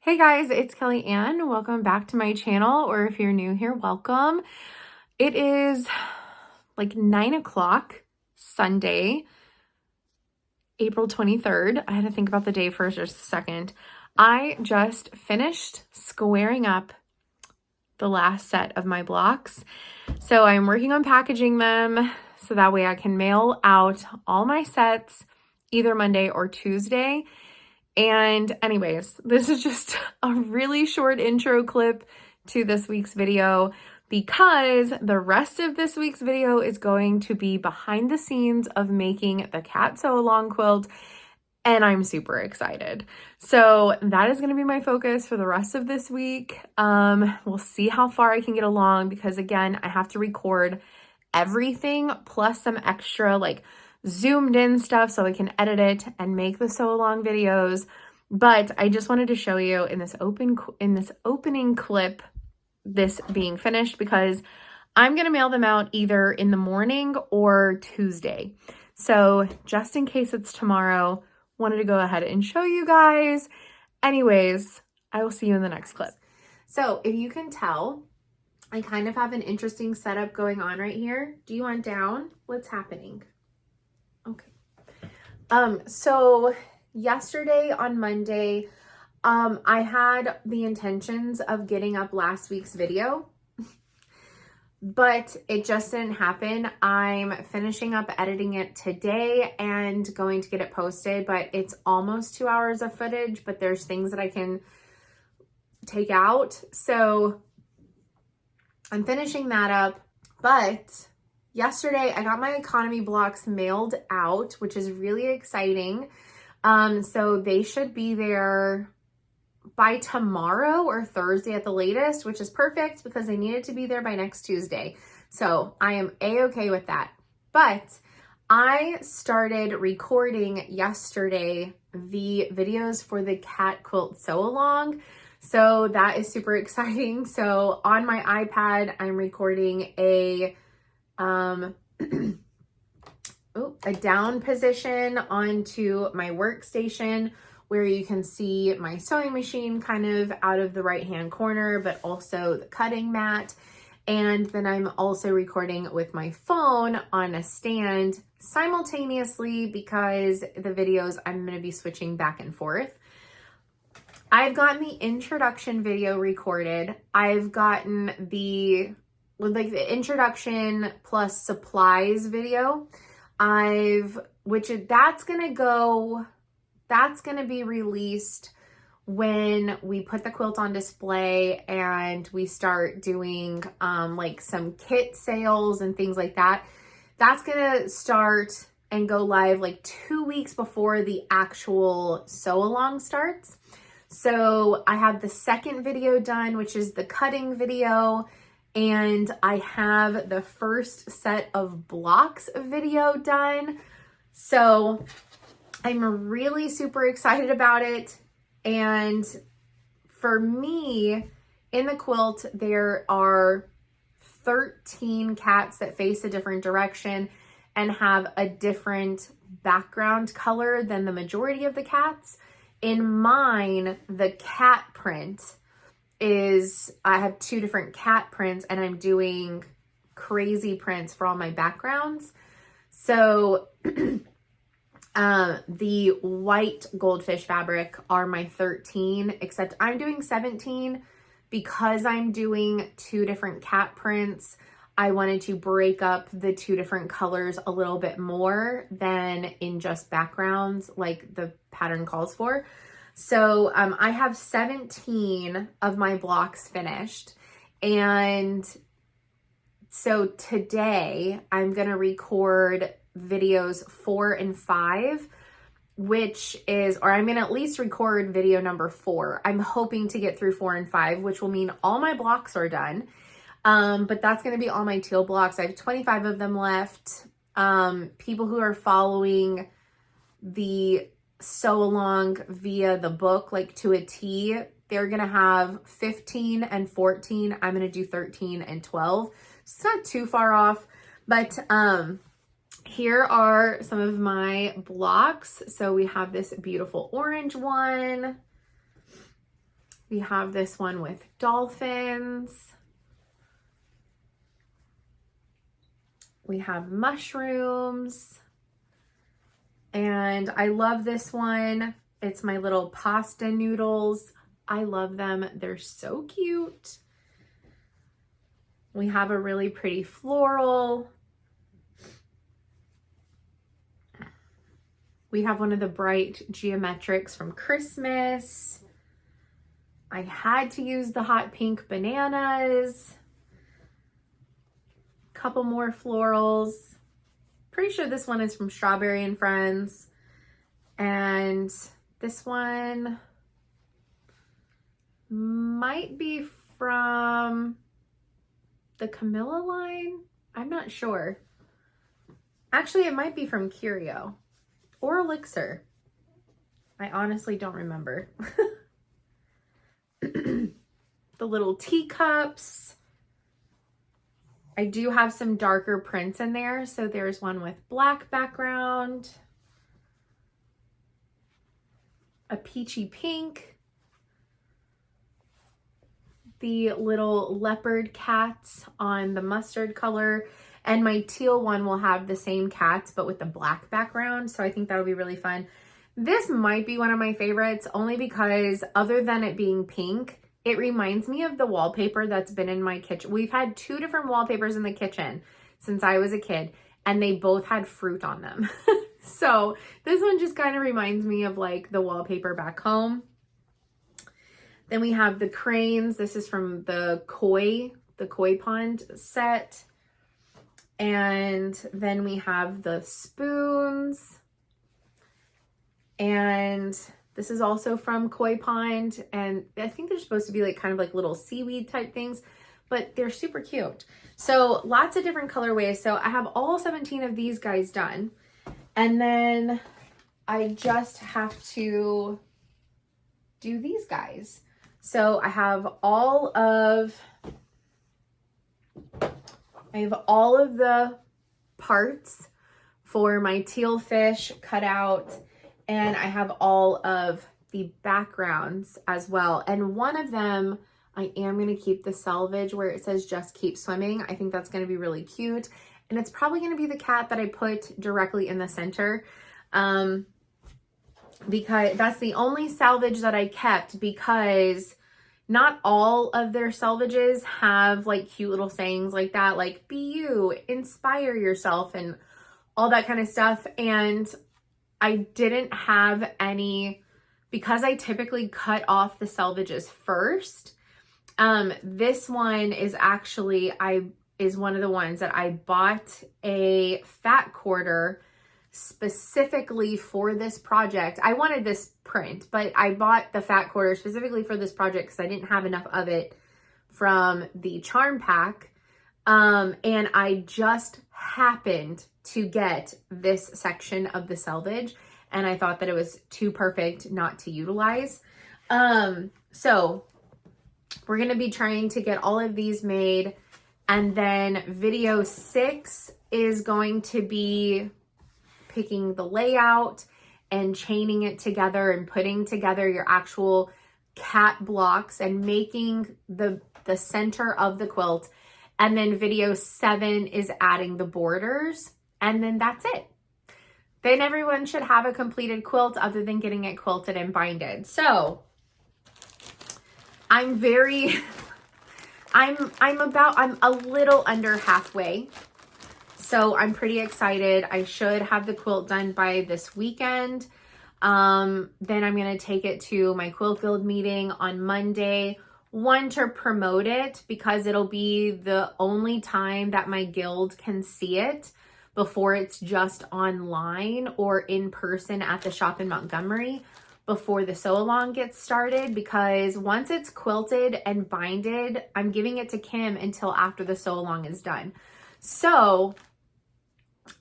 Hey guys, it's Kelly Ann. Welcome back to my channel, or if you're new here, welcome. It is like 9 o'clock Sunday, April 23rd. I had to think about the day for just a second. I just finished squaring up the last set of my blocks. So I'm working on packaging them so that way I can mail out all my sets either Monday or Tuesday. And anyways, this is just a really short intro clip to this week's video because the rest of this week's video is going to be behind the scenes of making the cat sew along quilt, and I'm super excited. So that is going to be my focus for the rest of this week. We'll see how far I can get along because again, I have to record everything plus some extra like zoomed in stuff so I can edit it and make the sew along videos. But I just wanted to show you in this opening clip this being finished because I'm going to mail them out either in the morning or Tuesday. So just in case it's tomorrow, wanted to go ahead and show you guys. Anyways, I will see you in the next clip. So if you can tell, I kind of have an interesting setup going on right here. Do you want down? What's happening? Okay. So yesterday on Monday, I had the intentions of getting up last week's video, but it just didn't happen. I'm finishing up editing it today and going to get it posted, but it's almost 2 hours of footage, but there's things that I can take out. So I'm finishing that up, but yesterday, I got my economy blocks mailed out, which is really exciting. So they should be there by tomorrow or Thursday at the latest, which is perfect because they needed to be there by next Tuesday. So I am A-okay with that. But I started recording yesterday the videos for the cat quilt sew along. So that is super exciting. So on my iPad, I'm recording a down position onto my workstation where you can see my sewing machine kind of out of the right hand corner, but also the cutting mat. And then I'm also recording with my phone on a stand simultaneously because the videos I'm going to be switching back and forth. I've gotten the introduction video recorded. I've gotten the introduction plus supplies video. That's gonna be released when we put the quilt on display and we start doing like some kit sales and things like that. That's gonna start and go live like 2 weeks before the actual sew along starts. So I have the second video done, which is the cutting video. And I have the first set of blocks video done. So I'm really super excited about it. And for me, in the quilt, there are 13 cats that face a different direction and have a different background color than the majority of the cats. In mine, the cat print I have 2 different cat prints and I'm doing crazy prints for all my backgrounds. So the white goldfish fabric are my 13, except I'm doing 17 because I'm doing 2 different cat prints. I wanted to break up the 2 different colors a little bit more than in just backgrounds like the pattern calls for. So I have 17 of my blocks finished. And so today I'm going to record videos 4 and 5, I'm going to at least record video number 4. I'm hoping to get through 4 and 5, which will mean all my blocks are done. But that's going to be all my teal blocks. I have 25 of them left. People who are following the sew along via the book, like to a T, they're gonna have 15 and 14. I'm gonna do 13 and 12. It's not too far off, but here are some of my blocks. So we have this beautiful orange one. We have this one with dolphins. We have mushrooms. And I love this one. It's my little pasta noodles. I love them. They're so cute. We have a really pretty floral. We have one of the bright geometrics from Christmas. I had to use the hot pink bananas. Couple more florals. Pretty sure this one is from Strawberry and Friends. And this one might be from the Camilla line. I'm not sure. Actually, it might be from Curio or Elixir. I honestly don't remember. The little teacups. I do have some darker prints in there. So there's one with black background, a peachy pink, the little leopard cats on the mustard color, and my teal one will have the same cats but with the black background. So I think that'll be really fun. This might be one of my favorites only because other than it being pink, it reminds me of the wallpaper that's been in my kitchen. We've had 2 different wallpapers in the kitchen since I was a kid, and they both had fruit on them. So this one just kind of reminds me of like the wallpaper back home. Then we have the cranes. This is from the koi pond set. And then we have the spoons. And this is also from Koi Pond, and I think they're supposed to be like kind of like little seaweed type things, but they're super cute. So lots of different colorways. So I have all 17 of these guys done, and then I just have to do these guys. So I have all of the parts for my teal fish cut out. And I have all of the backgrounds as well. And one of them, I am going to keep the selvage where it says just keep swimming. I think that's going to be really cute. And it's probably going to be the cat that I put directly in the center. Because that's the only selvage that I kept, because not all of their selvages have like cute little sayings like that, like be you, inspire yourself, and all that kind of stuff. And I didn't have any, because I typically cut off the selvages first. This one is actually, is one of the ones that I bought a fat quarter specifically for this project. I wanted this print, but I bought the fat quarter specifically for this project because I didn't have enough of it from the charm pack. And I just happened to get this section of the selvage, and I thought that it was too perfect not to utilize. So we're going to be trying to get all of these made, and then video 6 is going to be picking the layout and chaining it together and putting together your actual cat blocks and making the center of the quilt. And then video 7 is adding the borders. And then that's it. Then everyone should have a completed quilt other than getting it quilted and binded. So I'm a little under halfway. So I'm pretty excited. I should have the quilt done by this weekend. Then I'm going to take it to my Quilt Guild meeting on Monday. One, to promote it, because it'll be the only time that my guild can see it before it's just online or in person at the shop in Montgomery before the sew along gets started. Because once it's quilted and binded, I'm giving it to Kim until after the sew along is done. So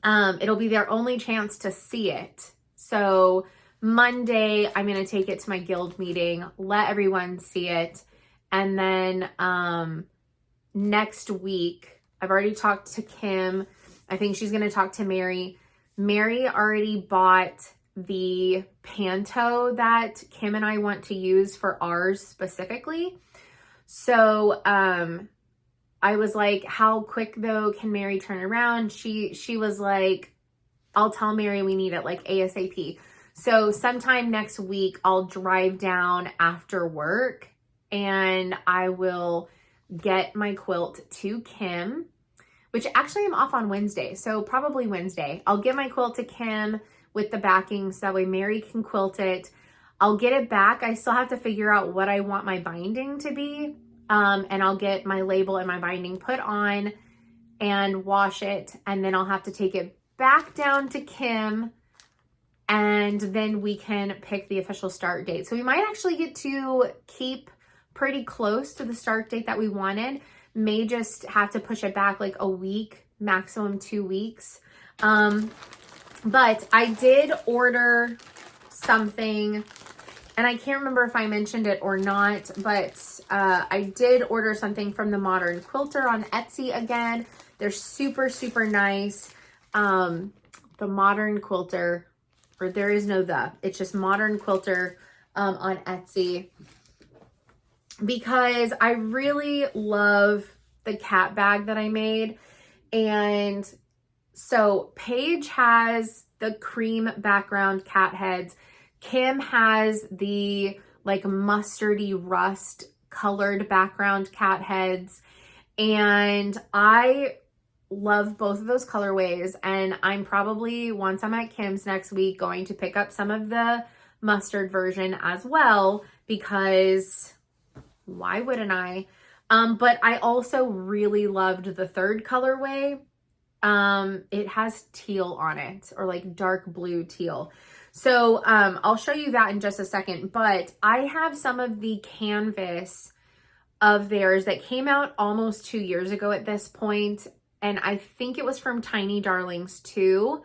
it'll be their only chance to see it. So Monday, I'm going to take it to my guild meeting, let everyone see it. And then next week, I've already talked to Kim. I think she's going to talk to Mary. Mary already bought the panto that Kim and I want to use for ours specifically. So I was like, how quick though can Mary turn around? She was like, I'll tell Mary we need it like ASAP. So sometime next week, I'll drive down after work and I will get my quilt to Kim, which actually I'm off on Wednesday. So probably Wednesday. I'll get my quilt to Kim with the backing so that way Mary can quilt it. I'll get it back. I still have to figure out what I want my binding to be. And I'll get my label and my binding put on and wash it. And then I'll have to take it back down to Kim. And then we can pick the official start date. So we might actually get to keep pretty close to the start date that we wanted. May just have to push it back like a week, maximum 2 weeks. But I did order something, and I can't remember if I mentioned it or not, but I did order something from the Modern Quilter on Etsy again. They're super, super nice. The Modern Quilter, or there is no it's just Modern Quilter on Etsy, because I really love the cat bag that I made. And so Paige has the cream background cat heads. Kim has the like mustardy rust colored background cat heads. And I love both of those colorways. And I'm probably, once I'm at Kim's next week, going to pick up some of the mustard version as well, because why wouldn't I? But I also really loved the third colorway. It has teal on it, or like dark blue teal. So I'll show you that in just a second, but I have some of the canvas of theirs that came out almost 2 years ago at this point, and I think it was from Tiny Darlings too.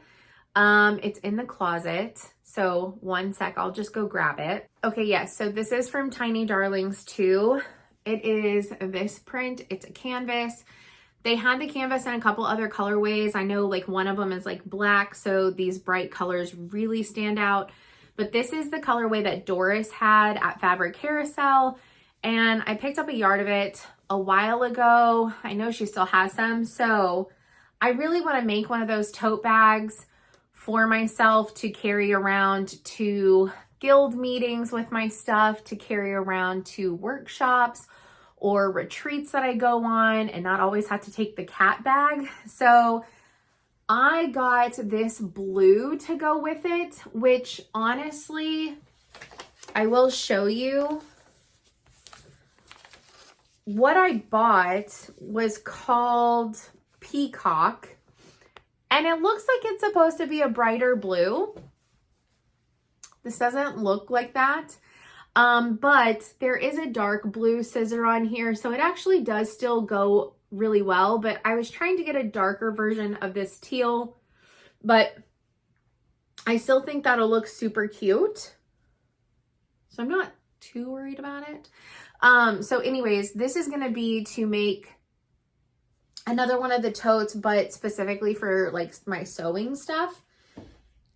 It's in the closet, so one sec, I'll just go grab it. Okay, yes, so this is from Tiny Darlings too. It is this print, it's a canvas. They had the canvas in a couple other colorways. I know like one of them is like black, so these bright colors really stand out. But this is the colorway that Doris had at Fabric Carousel, and I picked up a yard of it a while ago. I know she still has some, so I really want to make one of those tote bags for myself to carry around to guild meetings with my stuff, to carry around to workshops or retreats that I go on, and not always have to take the cat bag. So I got this blue to go with it, which honestly, I will show you. What I bought was called Peacock, and it looks like it's supposed to be a brighter blue. This doesn't look like that. But there is a dark blue scissor on here, so it actually does still go really well, but I was trying to get a darker version of this teal, but I still think that'll look super cute. So I'm not too worried about it. So anyways, this is going to be to make another one of the totes, but specifically for like my sewing stuff.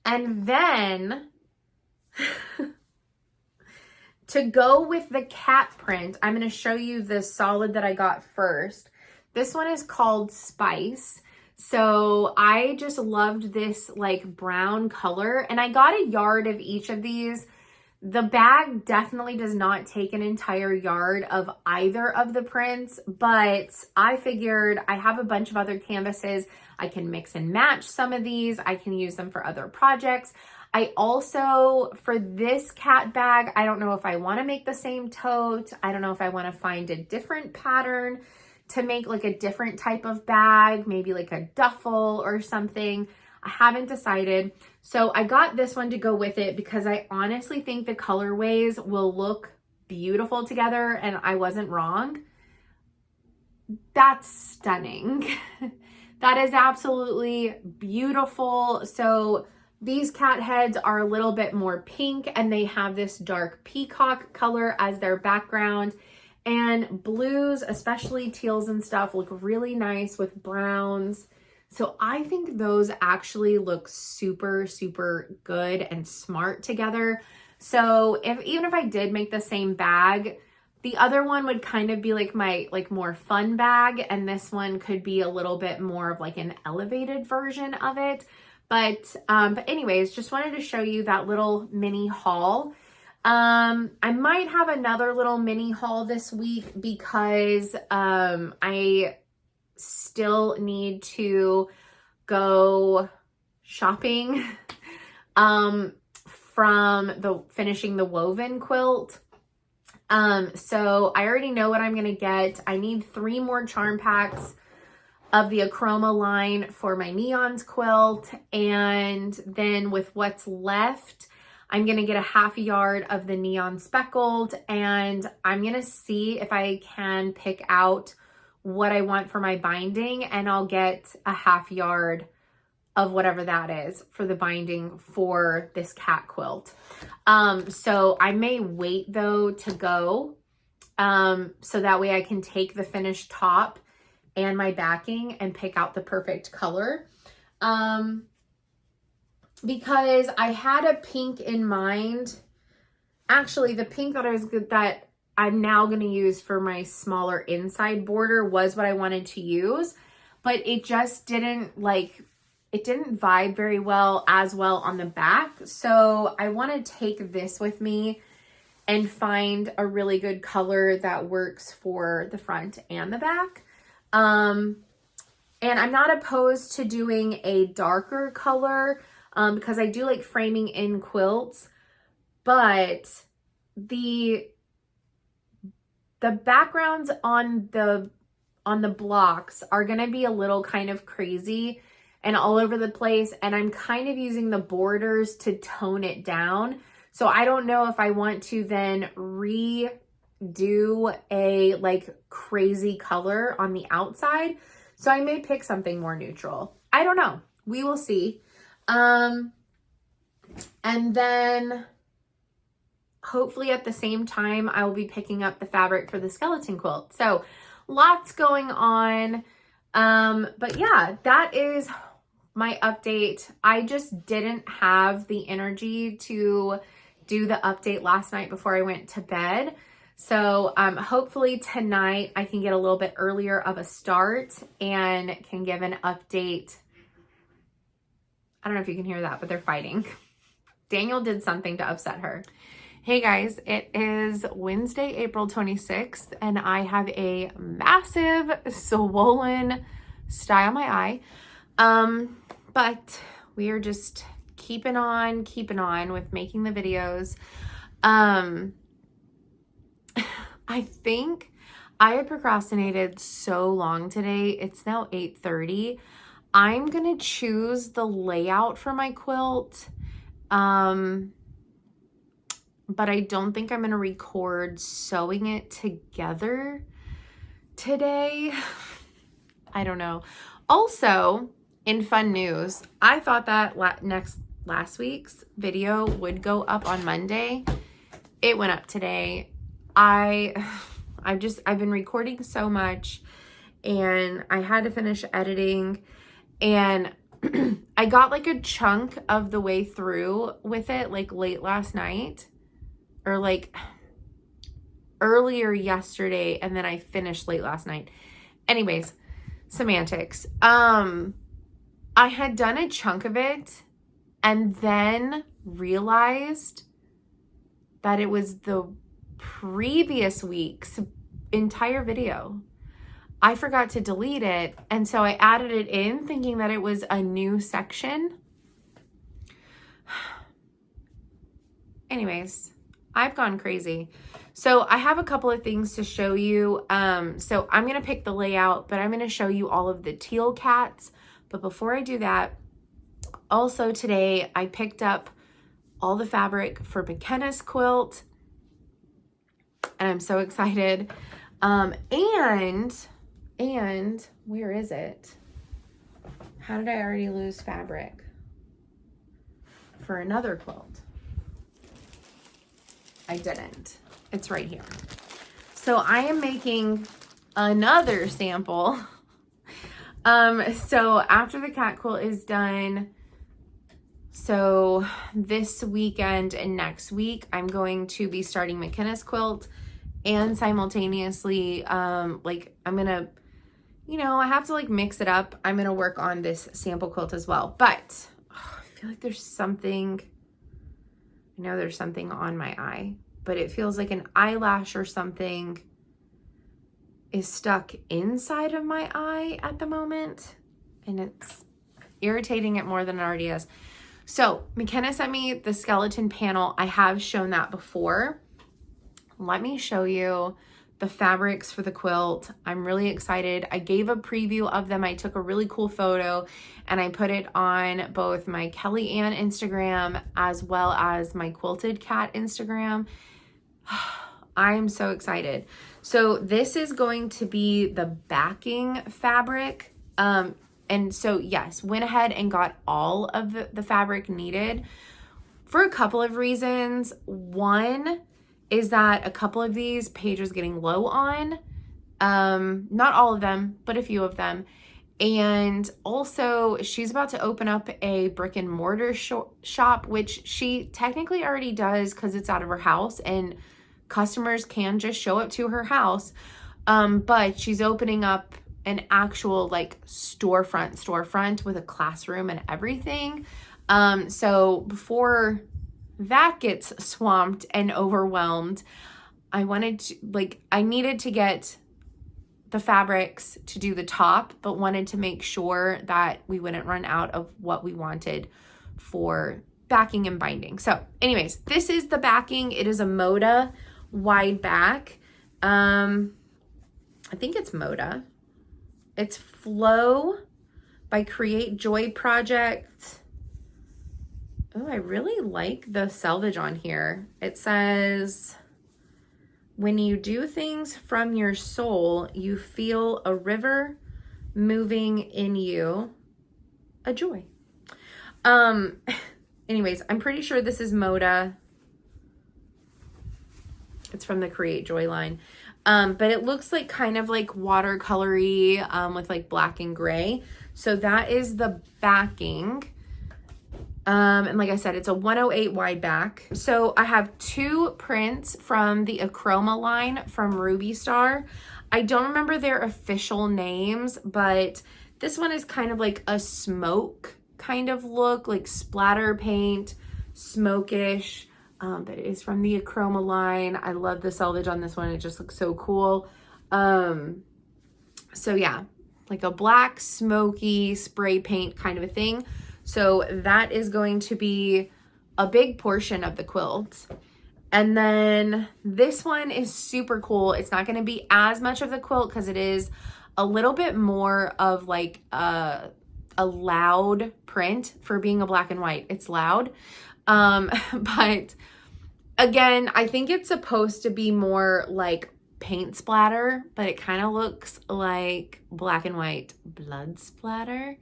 And then to go with the cat print, I'm going to show you the solid that I got first. This one is called Spice. So I just loved this like brown color, and I got a yard of each of these. The bag definitely does not take an entire yard of either of the prints, but I figured I have a bunch of other canvases. I can mix and match some of these. I can use them for other projects. I also, for this cat bag, I don't know if I want to make the same tote. I don't know if I want to find a different pattern to make like a different type of bag, maybe like a duffel or something. I haven't decided. So I got this one to go with it because I honestly think the colorways will look beautiful together, and I wasn't wrong. That's stunning. That is absolutely beautiful. So these cat heads are a little bit more pink, and they have this dark peacock color as their background. And blues, especially teals and stuff, look really nice with browns. So I think those actually look super, super good and smart together. So even if I did make the same bag, the other one would kind of be like my more fun bag, and this one could be a little bit more of like an elevated version of it. But anyways, just wanted to show you that little mini haul. I might have another little mini haul this week because I still need to go shopping from finishing the woven quilt. So I already know what I'm going to get. I need 3 more charm packs of the Achroma line for my neons quilt. And then with what's left, I'm going to get a half yard of the neon speckled, and I'm going to see if I can pick out what I want for my binding, and I'll get a half yard of whatever that is for the binding for this cat quilt. So I may wait though to go, so that way I can take the finished top and my backing and pick out the perfect color. Because I had a pink in mind. Actually, the pink that I'm now going to use for my smaller inside border was what I wanted to use, but it just didn't it didn't vibe very well on the back. So I want to take this with me and find a really good color that works for the front and the back. And I'm not opposed to doing a darker color, because I do like framing in quilts, but the backgrounds on the blocks are going to be a little kind of crazy and all over the place, and I'm kind of using the borders to tone it down. So I don't know if I want to then redo a crazy color on the outside. So I may pick something more neutral. I don't know. We will see. And then hopefully at the same time, I will be picking up the fabric for the skeleton quilt. So lots going on. But yeah, that is my update. I just didn't have the energy to do the update last night before I went to bed. So hopefully tonight I can get a little bit earlier of a start and can give an update. I don't know if you can hear that, but they're fighting. Daniel did something to upset her. Hey guys, it is Wednesday, April 26th, and I have a massive swollen sty on my eye. But we are just keeping on with making the videos. I think I had procrastinated so long today. It's now 8:30. I'm going to choose the layout for my quilt. But I don't think I'm going to record sewing it together today. I don't know. Also, in fun news, I thought that last week's video would go up on Monday. It went up today. I've been recording so much, and I had to finish editing, and I got a chunk of the way through with it late last night, or earlier yesterday, and then I finished late last night. Anyways, semantics. I had done a chunk of it and then realized that it was the previous week's entire video. I forgot to delete it, and so I added it in thinking that it was a new section. Anyways, I've gone crazy. So I have a couple of things to show you. So I'm going to pick the layout, but I'm going to show you all of the teal cats. But before I do that, also today I picked up all the fabric for McKenna's quilt, and I'm so excited. And where is it? How did I already lose fabric for another quilt? I didn't. It's right here. So I am making another sample So after the cat quilt is done, so this weekend and next week, I'm going to be starting McKenna's quilt, and simultaneously, like I'm gonna, you know, I have to like mix it up. I'm gonna work on this sample quilt as well, but I feel like there's something, I know there's something on my eye, but it feels like an eyelash or something is stuck inside of my eye at the moment, and it's irritating it more than it already is. So McKenna sent me the skeleton panel. I have shown that before. Let me show you the fabrics for the quilt. I'm really excited. I gave a preview of them. I took a really cool photo and I put it on both my Kelli Ann Instagram as well as my Quilted Cat Instagram. I am so excited. So this is going to be the backing fabric. And so yes, went ahead and got all of the fabric needed for a couple of reasons. One is that a couple of these pages getting low on, not all of them, but a few of them. And also she's about to open up a brick and mortar shop, which she technically already does because it's out of her house and customers can just show up to her house. But she's opening up an actual like storefront with a classroom and everything. So before that gets swamped and overwhelmed, I needed to get the fabrics to do the top, but wanted to make sure that we wouldn't run out of what we wanted for backing and binding. So anyways, this is the backing. It is a Moda wide back. I think it's Moda. It's Flow by Create Joy Project. Oh, I really like the selvage on here. It says, when you do things from your soul, you feel a river moving in you, a joy. Anyways, I'm pretty sure this is Moda. It's from the Create Joy line. But it looks like kind of like watercolory with like black and gray. So that is the backing. And like I said, it's a 108 wide back. So I have two prints from the Achroma line from Ruby Star. I don't remember their official names, but this one is kind of like a smoke kind of look, like splatter paint, smokish. But it is from the Achroma line. I love the selvage on this one. It just looks so cool. So yeah, like a black smoky spray paint kind of a thing. So that is going to be a big portion of the quilt. And then this one is super cool. It's not going to be as much of the quilt because it is a little bit more of like a loud print for being a black and white. It's loud. But again, I think it's supposed to be more like paint splatter, but it kind of looks like black and white blood splatter.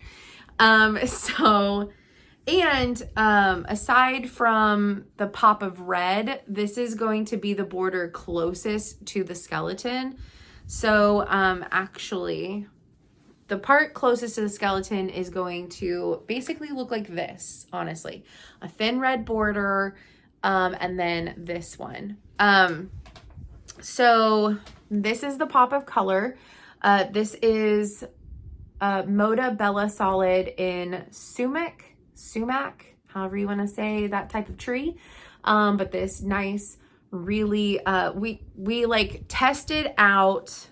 Aside from the pop of red, this is going to be the border closest to the skeleton. So, actually, the part closest to the skeleton is going to basically look like this, honestly. A thin red border, and then this one. So this is the pop of color. This is Moda Bella Solid in sumac, however you want to say that type of tree. But this nice, really, we like tested out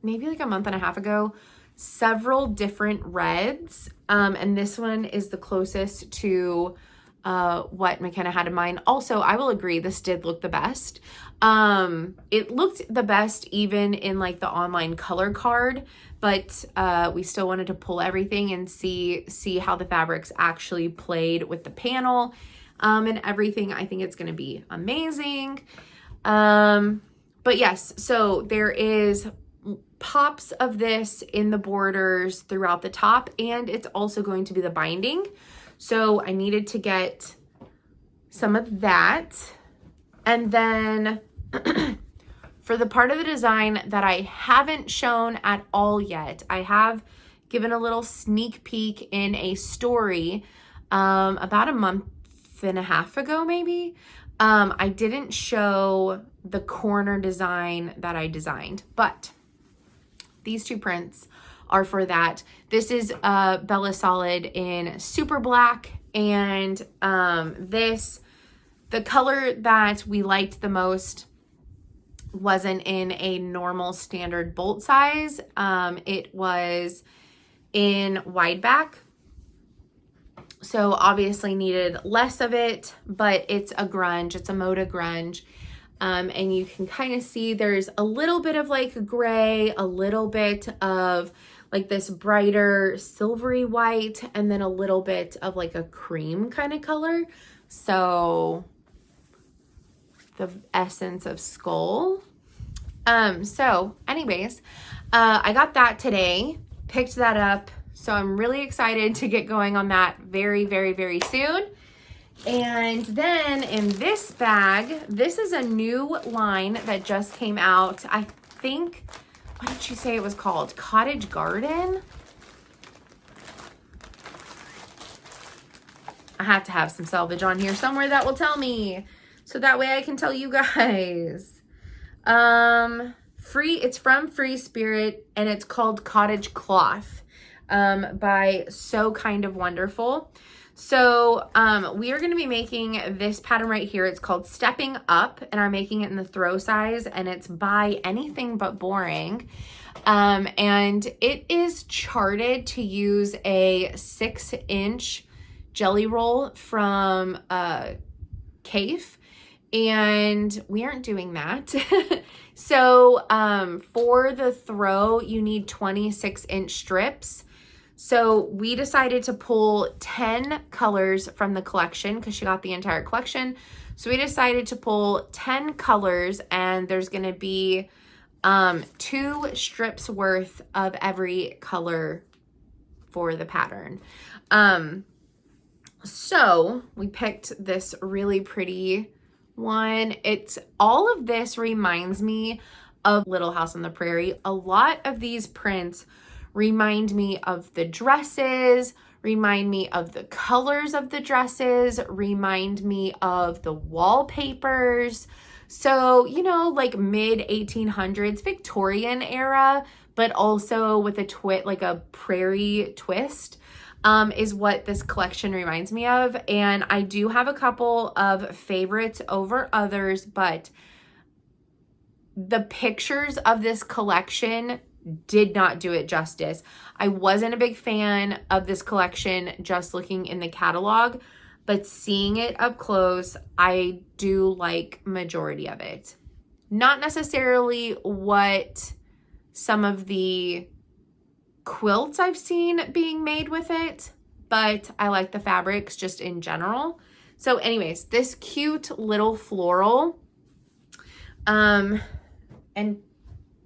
maybe like a month and a half ago, several different reds. And this one is the closest to what McKenna had in mind. Also, I will agree, this did look the best. It looked the best even in like the online color card, but we still wanted to pull everything and see how the fabrics actually played with the panel and everything. I think it's going to be amazing. But yes, so there is pops of this in the borders throughout the top, and it's also going to be the binding. So I needed to get some of that. And then for the part of the design that I haven't shown at all yet, I have given a little sneak peek in a story about a month and a half ago, maybe. I didn't show the corner design that I designed, but these two prints are for that. This is Bella Solid in super black, and the color that we liked the most wasn't in a normal standard bolt size. It was in wide back. So obviously needed less of it, but it's a grunge. It's a Moda grunge. And you can kind of see there's a little bit of like gray, a little bit of like this brighter silvery white, and then a little bit of like a cream kind of color. So the essence of skull. So anyways, I got that today, picked that up. So I'm really excited to get going on that very, very, very soon. And then in this bag, this is a new line that just came out. I think, what did she say it was called? Cottage Garden? I have to have some selvage on here somewhere that will tell me, so that way I can tell you guys. It's from Free Spirit, and it's called Cottage Cloth by So Kind of Wonderful. So we are going to be making this pattern right here. It's called Stepping Up, and I'm making it in the throw size, and it's by Anything But Boring. And it is charted to use a 6-inch jelly roll from Cafe, and we aren't doing that. So for the throw, you need 26-inch strips. So we decided to pull 10 colors from the collection because she got the entire collection. So we decided to pull 10 colors, and there's going to be 2 strips worth of every color for the pattern. So we picked this really pretty one. All of this reminds me of Little House on the Prairie. A lot of these prints remind me of the dresses, remind me of the colors of the dresses, remind me of the wallpapers. So, you know, like mid 1800s Victorian era, but also with a like a prairie twist, is what this collection reminds me of. And I do have a couple of favorites over others, but the pictures of this collection did not do it justice. I wasn't a big fan of this collection just looking in the catalog, but seeing it up close, I do like majority of it. Not necessarily what some of the quilts I've seen being made with it, but I like the fabrics just in general. So anyways, this cute little floral, and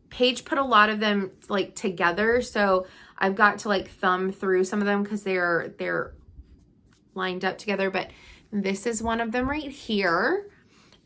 Paige put a lot of them like together, so I've got to like thumb through some of them because they're lined up together, but this is one of them right here.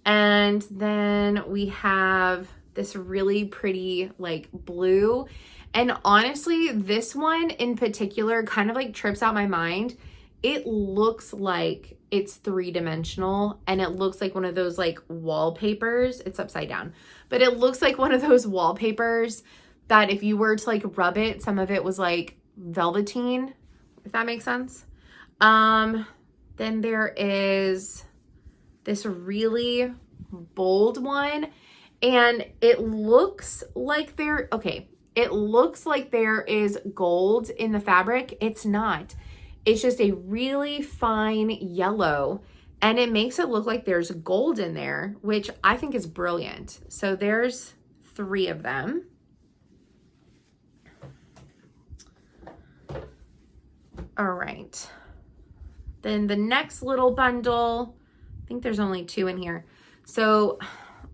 And then we have this really pretty like blue, and honestly this one in particular kind of like trips out my mind. It looks like it's 3-dimensional, and it looks like one of those like wallpapers. It's upside down, but it looks like one of those wallpapers that if you were to like rub it, some of it was like velveteen, if that makes sense. Then there is this really bold one, and it looks like it looks like there is gold in the fabric. It's not. It's just a really fine yellow, and it makes it look like there's gold in there, which I think is brilliant. So there's 3 of them. All right. Then the next little bundle, I think there's only 2 in here. So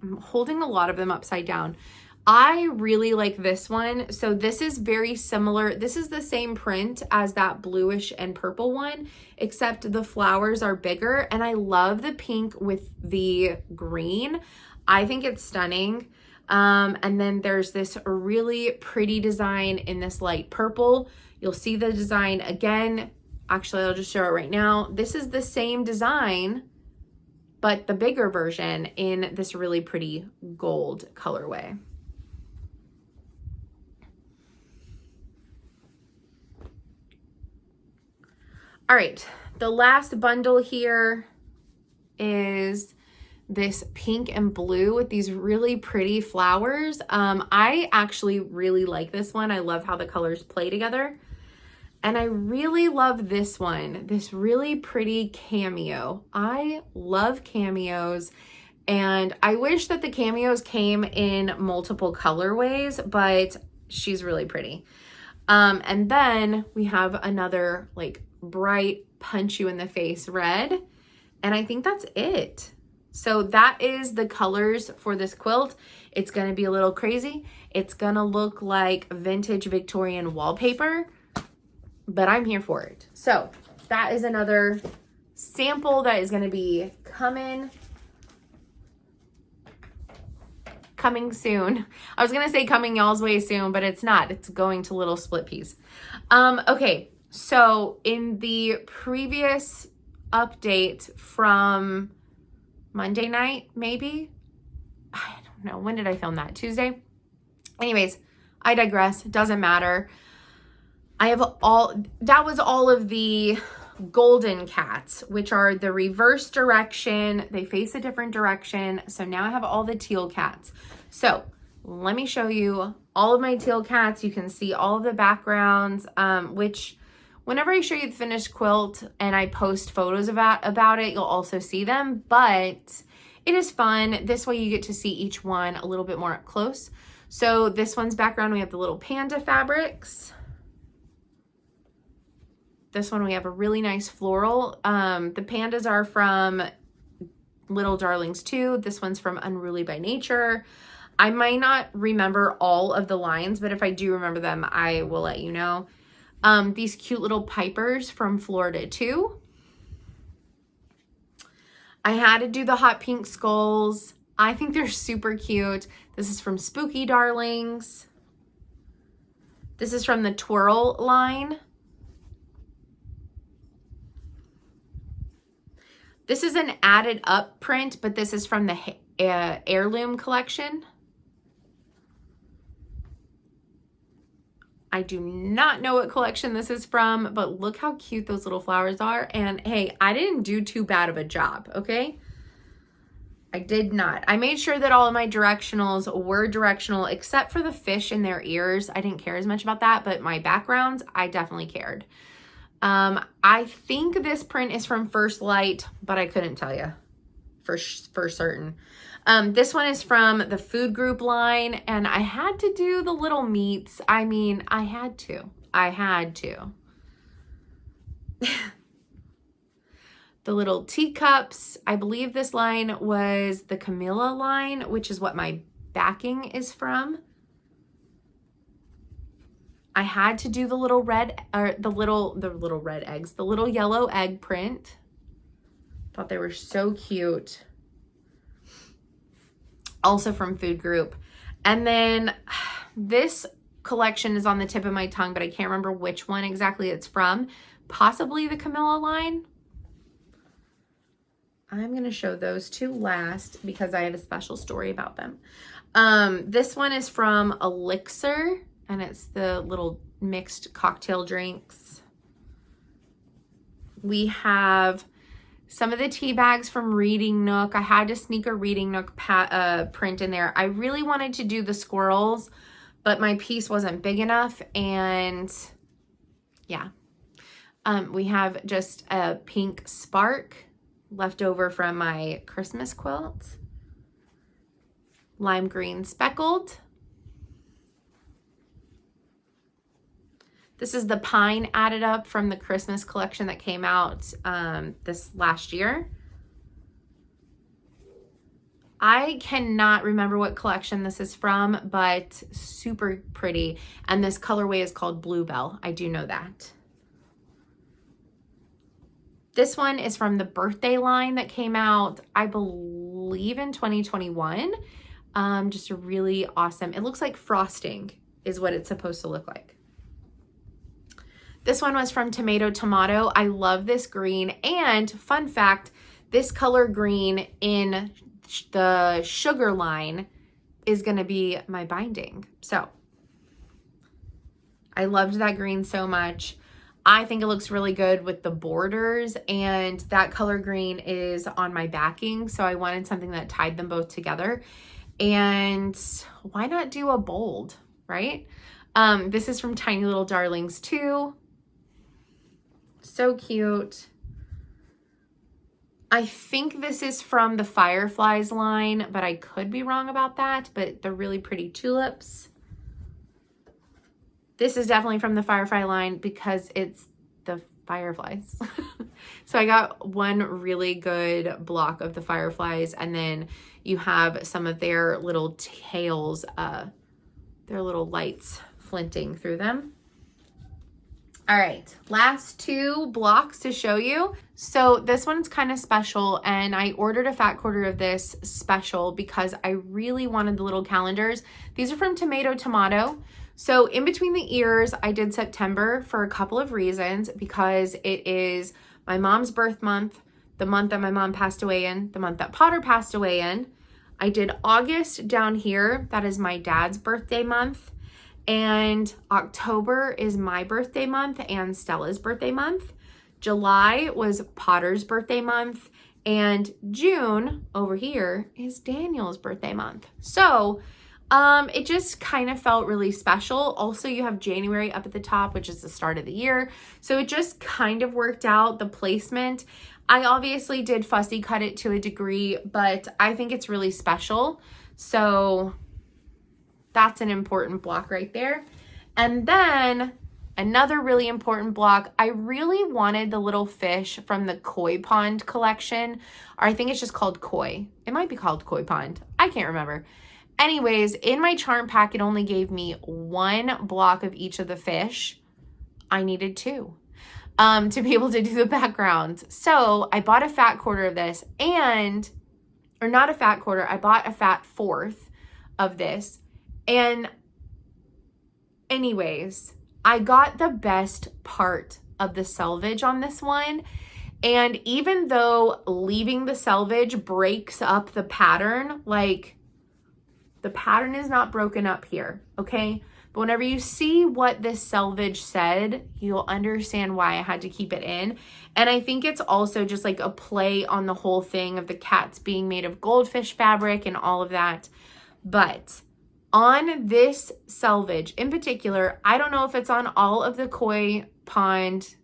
I'm holding a lot of them upside down. I really like this one. So this is very similar. This is the same print as that bluish and purple one, except the flowers are bigger, and I love the pink with the green. I think it's stunning. And then there's this really pretty design in this light purple. You'll see the design again. Actually, I'll just show it right now. This is the same design, but the bigger version in this really pretty gold colorway. All right, the last bundle here is this pink and blue with these really pretty flowers. I actually really like this one. I love how the colors play together. And I really love this one, this really pretty cameo. I love cameos, and I wish that the cameos came in multiple colorways, but she's really pretty. And then we have another like bright punch you in the face red, and I think that's it. So that is the colors for this quilt. It's gonna be a little crazy. It's gonna look like vintage Victorian wallpaper, but I'm here for it. So that is another sample that is gonna be coming soon. I was gonna say coming y'all's way soon, but it's not. It's going to Little Split Peas. Okay, so in the previous update from Monday night, maybe? I don't know. When did I film that? Tuesday? Anyways, I digress. Doesn't matter. That was all of the golden cats, which are the reverse direction. They face a different direction. So now I have all the teal cats. So let me show you all of my teal cats. You can see all of the backgrounds, which whenever I show you the finished quilt and I post photos about it, you'll also see them, but it is fun. This way you get to see each one a little bit more up close. So this one's background, we have the little panda fabrics. This one we have a really nice floral. The pandas are from Little Darlings 2. This one's from Unruly by Nature. I might not remember all of the lines, but if I do remember them, I will let you know. These cute little pipers from Florida 2. I had to do the hot pink skulls. I think they're super cute. This is from Spooky Darlings. This is from the Twirl line. This is an added up print, but this is from the Heirloom collection. I do not know what collection this is from, but look how cute those little flowers are. And hey, I didn't do too bad of a job, okay? I did not. I made sure that all of my directionals were directional, except for the fish in their ears. I didn't care as much about that, but my backgrounds, I definitely cared. I think this print is from First Light, but I couldn't tell you for certain. This one is from the Food Group line, and I had to do the little meats. I mean, I had to. The little teacups. I believe this line was the Camilla line, which is what my backing is from. I had to do the little red, or the little red eggs, the little yellow egg print. Thought they were so cute. Also from Food Group. And then this collection is on the tip of my tongue, but I can't remember which one exactly it's from. Possibly the Camilla line. I'm going to show those two last because I have a special story about them. This one is from Elixir, and it's the little mixed cocktail drinks. We have some of the tea bags from Reading Nook. I had to sneak a Reading Nook print in there. I really wanted to do the squirrels, but my piece wasn't big enough, and yeah. We have just a pink spark left over from my Christmas quilt. Lime green speckled. This is the pine added up from the Christmas collection that came out this last year. I cannot remember what collection this is from, but super pretty. And this colorway is called Bluebell. I do know that. This one is from the birthday line that came out, I believe, in 2021. Just a really awesome, it looks like frosting is what it's supposed to look like. This one was from Tomato. I love this green, and fun fact, this color green in the sugar line is gonna be my binding. So I loved that green so much. I think it looks really good with the borders, and that color green is on my backing, so I wanted something that tied them both together. And why not do a bold, right? This is from Tiny Little Darlings too. So cute. I think this is from the Fireflies line, but I could be wrong about that, but they're really pretty tulips. This is definitely from the Firefly line because it's the Fireflies. So I got one really good block of the Fireflies, and then you have some of their little tails, their little lights flinting through them. All right, last two blocks to show you. So this one's kind of special, and I ordered a fat quarter of this special because I really wanted the little calendars. These are from Tomato. So in between the ears, I did September for a couple of reasons, because it is my mom's birth month, the month that my mom passed away in, the month that Potter passed away in. I did August down here. That is my dad's birthday month. And October is my birthday month and Stella's birthday month. July was Potter's birthday month. And June over here is Daniel's birthday month. So it just kind of felt really special. Also, you have January up at the top, which is the start of the year. So it just kind of worked out, the placement. I obviously did fussy cut it to a degree, but I think it's really special. So that's an important block right there. And then another really important block, I really wanted the little fish from the Koi Pond collection, or I think it's just called Koi. It might be called Koi Pond. I can't remember. Anyways, in my charm pack, it only gave me one block of each of the fish. I needed two to be able to do the background. So I bought a fat quarter of this, or not a fat quarter, I bought a fat fourth of this. And anyways, I got the best part of the selvage on this one. And even though leaving the selvage breaks up the pattern, like the pattern is not broken up here, okay? But whenever you see what this selvage said, you'll understand why I had to keep it in. And I think it's also just like a play on the whole thing of the cats being made of goldfish fabric and all of that. But on this selvage in particular, I don't know if it's on all of the Koi Pond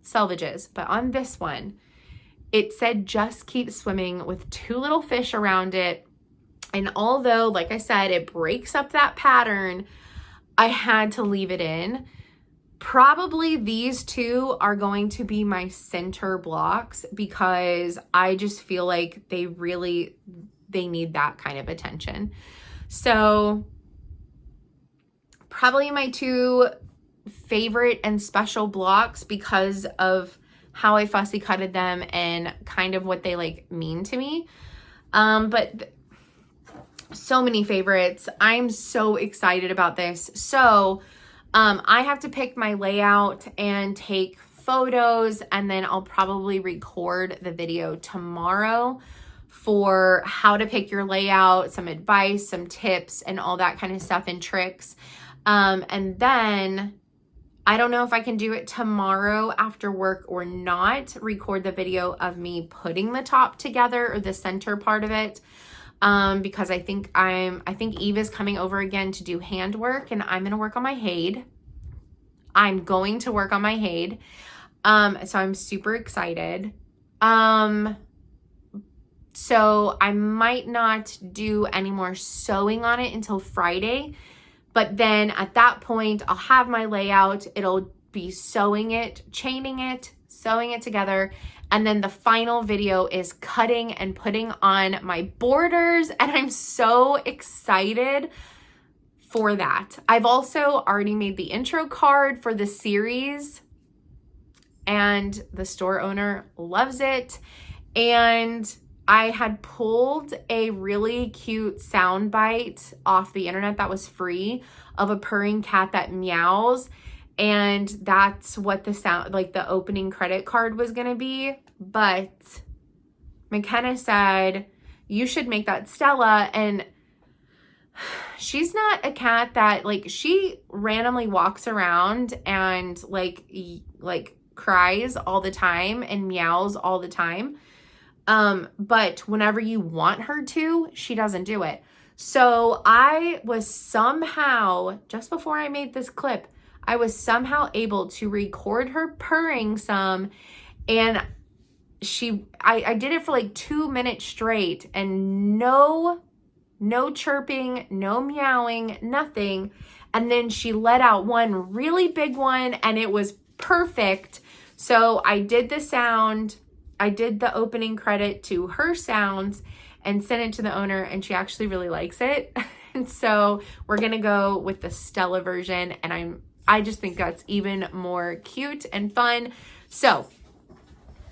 selvages, but on this one, it said just keep swimming with two little fish around it. And although, like I said, it breaks up that pattern, I had to leave it in. Probably these two are going to be my center blocks because I just feel like they need that kind of attention. So probably my two favorite and special blocks because of how I fussy cutted them and kind of what they like mean to me. But so many favorites. I'm so excited about this. So I have to pick my layout and take photos, and then I'll probably record the video tomorrow for how to pick your layout, some advice, some tips, and all that kind of stuff and tricks. And then I don't know if I can do it tomorrow after work or not, record the video of me putting the top together or the center part of it. Because I think Eve is coming over again to do handwork, and I'm going to work on my Hade. I'm going to work on my Hade. So I'm super excited. So I might not do any more sewing on it until Friday, but then at that point I'll have my layout. It'll be sewing it, chaining it, sewing it together. And then the final video is cutting and putting on my borders. And I'm so excited for that. I've also already made the intro card for the series, and the store owner loves it. And I had pulled a really cute sound bite off the internet that was free of a purring cat that meows. And that's what the sound, like the opening credit card was going to be. But McKenna said, you should make that Stella. And she's not a cat that, like, she randomly walks around and like cries all the time and meows all the time. But whenever you want her to, she doesn't do it. So I was somehow, just before I made this clip, I was somehow able to record her purring some, and I did it for like 2 minutes straight, and no chirping, no meowing, nothing. And then she let out one really big one, and it was perfect. So I did the sound, I did the opening credit to her sounds and sent it to the owner, and she actually really likes it. And so we're gonna go with the Stella version, and I just think that's even more cute and fun. So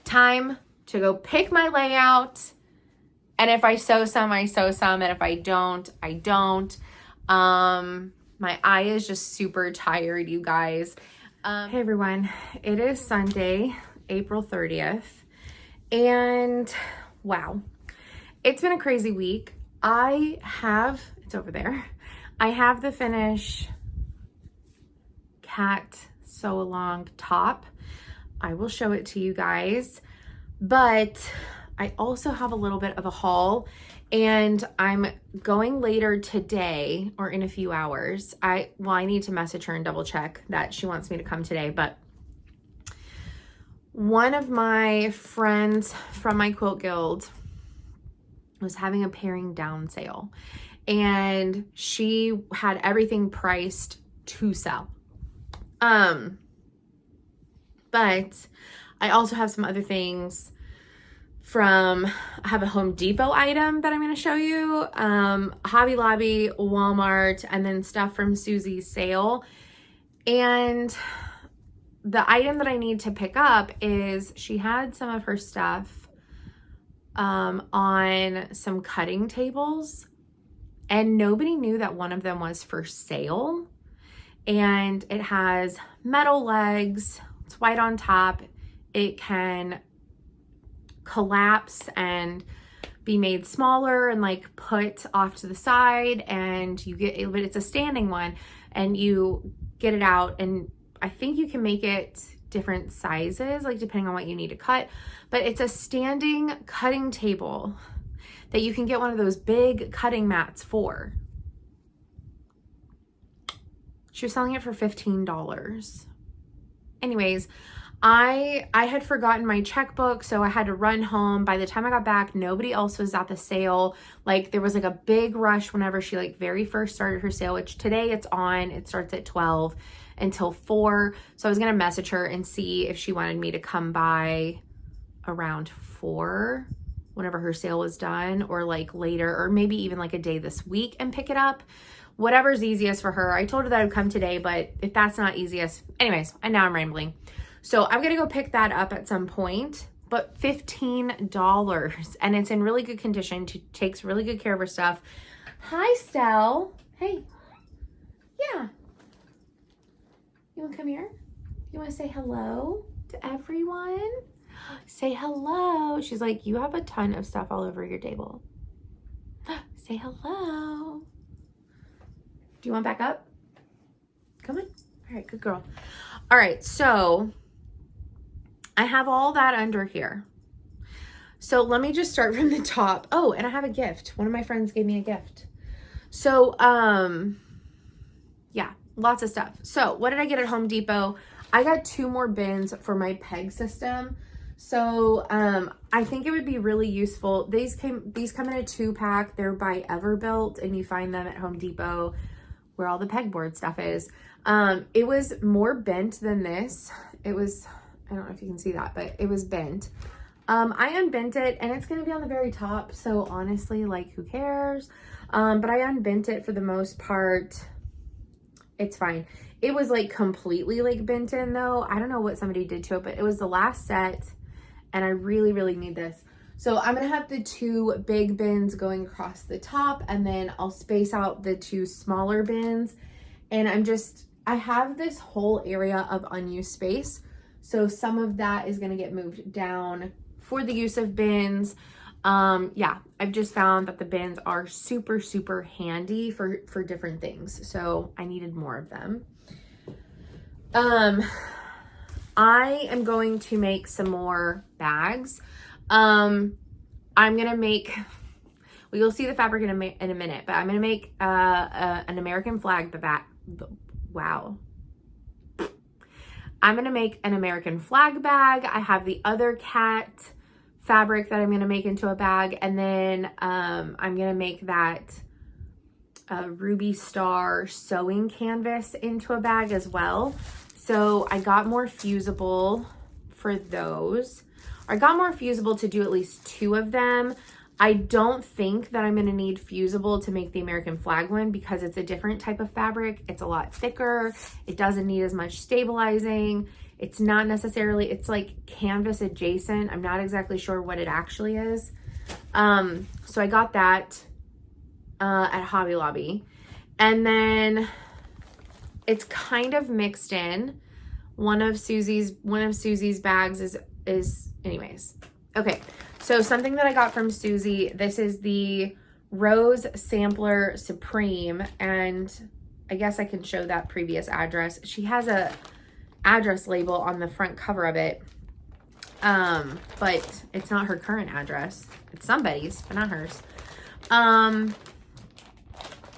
time to go pick my layout. And if I sew some, I sew some. And if I don't, I don't. My eye is just super tired, you guys. Hey everyone, it is Sunday, April 30th. And wow, it's been a crazy week. It's over there. I have the Finish cat sew along top. I will show it to you guys, but I also have a little bit of a haul, and I'm going later today or in a few hours. I need to message her and double check that she wants me to come today, but one of my friends from my quilt guild was having a paring down sale, and she had everything priced to sell. But I also have some other things I have a Home Depot item that I'm going to show you, Hobby Lobby, Walmart, and then stuff from Susie's sale. And the item that I need to pick up is she had some of her stuff on some cutting tables, and nobody knew that one of them was for sale. And it has metal legs, it's white on top, it can collapse and be made smaller and like put off to the side, and you get it, but it's a standing one, and you get it out, and I think you can make it different sizes, like depending on what you need to cut, but it's a standing cutting table that you can get one of those big cutting mats for. She was selling it for $15. Anyways, I had forgotten my checkbook, so I had to run home. By the time I got back, nobody else was at the sale. Like, there was like a big rush whenever she like very first started her sale, which today it's on. It starts at 12 until 4. So I was gonna message her and see if she wanted me to come by around 4 whenever her sale was done, or like later, or maybe even like a day this week and pick it up. Whatever's easiest for her. I told her that I would come today, but if that's not easiest, anyways, and now I'm rambling. So I'm gonna go pick that up at some point, but $15, and it's in really good condition. She takes really good care of her stuff. Hi, Stell. Hey. Yeah. You wanna come here? You wanna say hello to everyone? Say hello. She's like, you have a ton of stuff all over your table. Say hello. Do you want back up? Come on. All right, good girl. All right, so I have all that under here. So let me just start from the top. Oh, and I have a gift. One of my friends gave me a gift. So, yeah, lots of stuff. So what did I get at Home Depot? I got 2 more bins for my peg system. So, I think it would be really useful. These come in a 2-pack. They're by Everbuilt, and you find them at Home Depot where all the pegboard stuff is. It was more bent than this. It was, I don't know if you can see that, but it was bent. I unbent it, and it's gonna be on the very top, so honestly, like, who cares? But I unbent it for the most part. It's fine. It was like completely like bent in though. I don't know what somebody did to it, but it was the last set, and I really, really need this. So I'm gonna have the 2 big bins going across the top, and then I'll space out the 2 smaller bins. And I have this whole area of unused space. So some of that is gonna get moved down for the use of bins. Yeah, I've just found that the bins are super, super handy for different things. So I needed more of them. I am going to make some more bags. I'm gonna make, well, you'll see the fabric in a minute, but I'm gonna make an American flag bag. Wow. I'm gonna make an American flag bag. I have the other cat fabric that I'm gonna make into a bag, and then I'm gonna make that Ruby Star sewing canvas into a bag as well. So I got more fusible for those. I got more fusible to do at least 2 of them. I don't think that I'm gonna need fusible to make the American flag one because it's a different type of fabric. It's a lot thicker. It doesn't need as much stabilizing. It's not necessarily, it's like canvas adjacent. I'm not exactly sure what it actually is. So I got that at Hobby Lobby. And then it's kind of mixed in. One of Susie's bags is anyways. Okay, so something that I got from Susie, this is the Rose Sampler Supreme, and I guess I can show that previous address. She has a address label on the front cover of it, but it's not her current address. It's somebody's, but not hers. Well,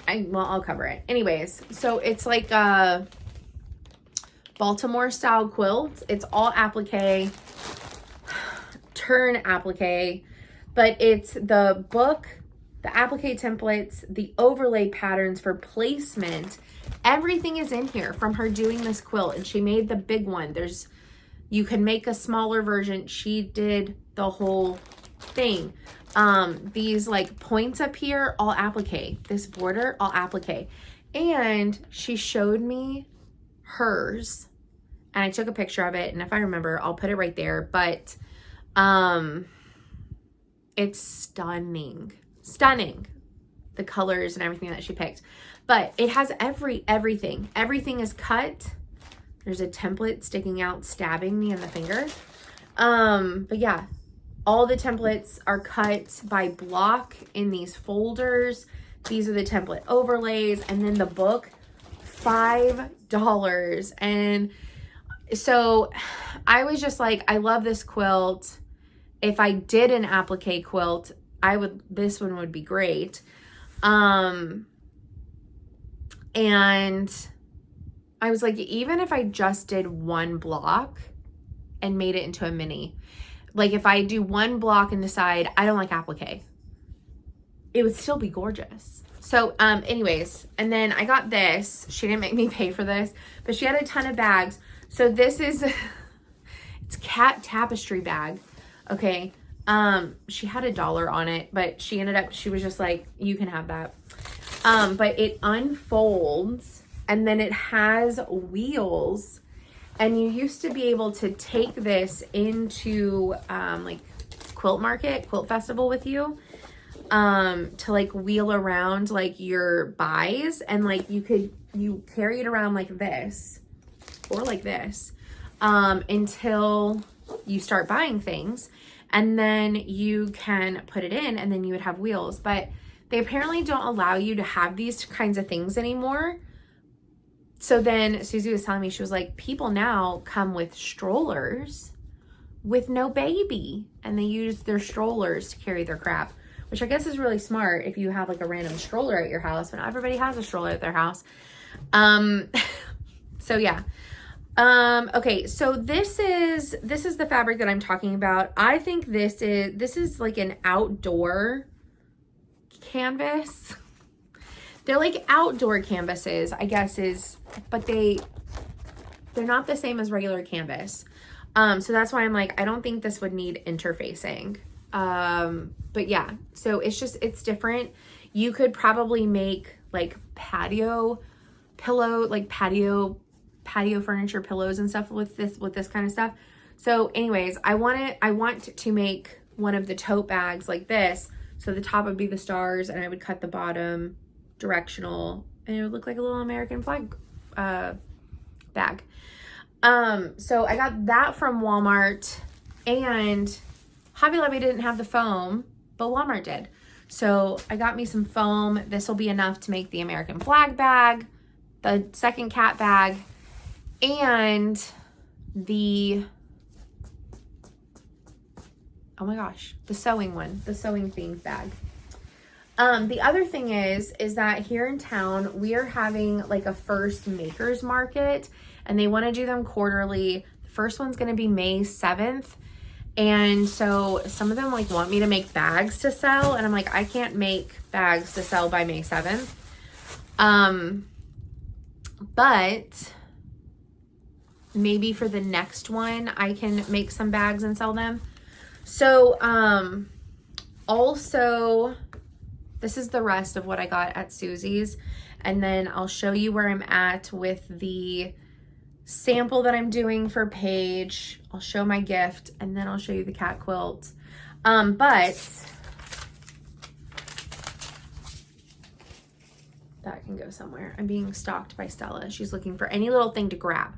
I'll cover it. Anyways, so it's like a Baltimore style quilt. It's all applique, turn applique, but it's the book, the applique templates, the overlay patterns for placement. Everything is in here from her doing this quilt, and she made the big one. You can make a smaller version. She did the whole thing. These like points up here, all applique. This border, all applique. And she showed me hers, and I took a picture of it, and if I remember, I'll put it right there. But it's stunning, the colors and everything that she picked. But it has everything is cut. There's a template sticking out, stabbing me in the finger. But yeah, all the templates are cut by block in these folders. These are the template overlays, and then the book, $5. And so I was just like, I love this quilt. If I did an applique quilt, this one would be great. And I was like, even if I just did one block and made it into a mini, like if I do one block and decide I don't like applique, it would still be gorgeous. So anyways, and then I got this. She didn't make me pay for this, but she had a ton of bags. So this is, it's cat tapestry bag. Okay. She had $1 on it, but she was just like, you can have that. But it unfolds, and then it has wheels, and you used to be able to take this into like quilt festival with you, to like wheel around like your buys, and like you carry it around like this or like this until you start buying things, and then you can put it in, and then you would have wheels. But they apparently don't allow you to have these kinds of things anymore. So then Susie was telling me, she was like, people now come with strollers with no baby, and they use their strollers to carry their crap, which I guess is really smart if you have like a random stroller at your house, but not everybody has a stroller at their house. So yeah. Okay, so this is the fabric that I'm talking about. I think this is like an outdoor canvas. They're like outdoor canvases, I guess, but they're not the same as regular canvas. So that's why I'm like, I don't think this would need interfacing. But yeah, so it's different. You could probably make like patio furniture pillows and stuff with this kind of stuff. So anyways, I want to make one of the tote bags like this. So the top would be the stars, and I would cut the bottom directional, and it would look like a little American flag bag. So I got that from Walmart, and Hobby Lobby didn't have the foam, but Walmart did. So I got me some foam. This will be enough to make the American flag bag, the second cat bag, and the, oh my gosh, the sewing one, the sewing themed bag. The other thing is that here in town, we are having like a first makers market, and they want to do them quarterly. The first one's going to be May 7th. And so some of them like want me to make bags to sell, and I'm like, I can't make bags to sell by May 7th. But maybe for the next one, I can make some bags and sell them. So, also, this is the rest of what I got at Susie's, and then I'll show you where I'm at with the sample that I'm doing for Paige. I'll show my gift, and then I'll show you the cat quilt. But that can go somewhere. I'm being stalked by Stella. She's looking for any little thing to grab.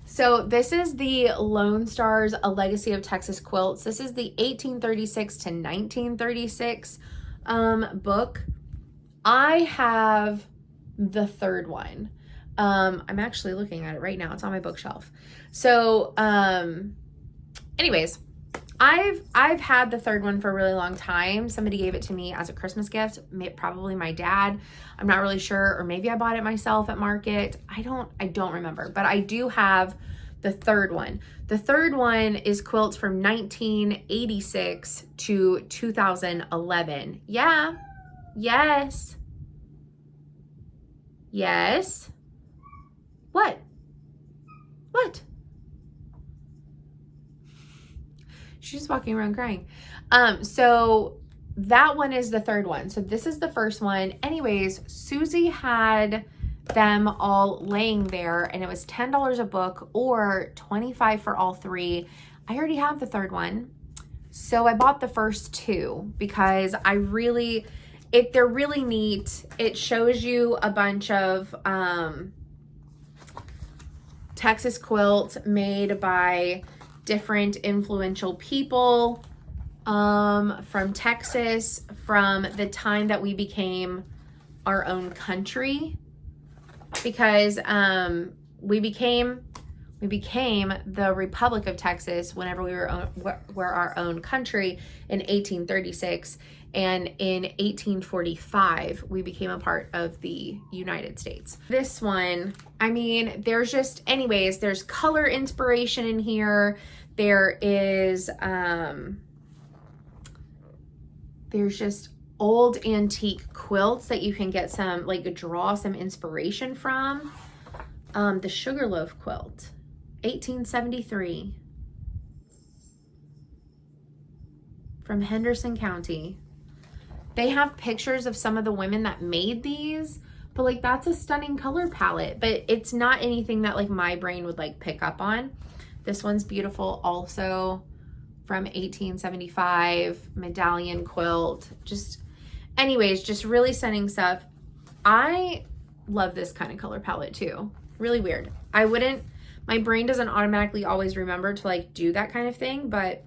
So this is the Lone Stars, A Legacy of Texas Quilts. This is the 1836 to 1936 book. I have the third one. I'm actually looking at it right now. It's on my bookshelf. So, anyways, I've had the third one for a really long time. Somebody gave it to me as a Christmas gift, probably my dad. I'm not really sure, or maybe I bought it myself at market. I don't remember, but I do have the third one. The third one is quilts from 1986 to 2011. Yeah. Yes. Yes. What? What? She's just walking around crying. So that one is the third one. So this is the first one. Anyways, Susie had them all laying there, and it was $10 a book or $25 for all three. I already have the third one. So I bought the first two because they're really neat. It shows you a bunch of Texas quilts made by different influential people from Texas, from the time that we became our own country, because we became the Republic of Texas whenever we were our own country in 1836, and in 1845 we became a part of the United States. This one, I mean, there's color inspiration in here. There's just old antique quilts that you can get some, like, draw some inspiration from. The Sugarloaf quilt, 1873, from Henderson County. They have pictures of some of the women that made these, but like, that's a stunning color palette, but it's not anything that like my brain would like pick up on. This one's beautiful also, from 1875, medallion quilt. Anyways, just really stunning stuff. I love this kind of color palette too. Really weird. My brain doesn't automatically always remember to like do that kind of thing, but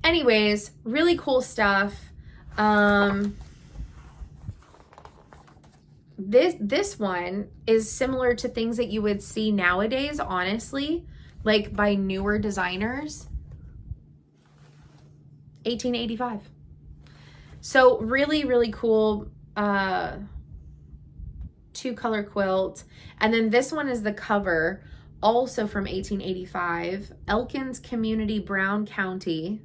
anyways, really cool stuff. This one is similar to things that you would see nowadays, honestly, like by newer designers. 1885. So really, really cool, 2-color quilt. And then this one is the cover, also from 1885, Elkins Community, Brown County,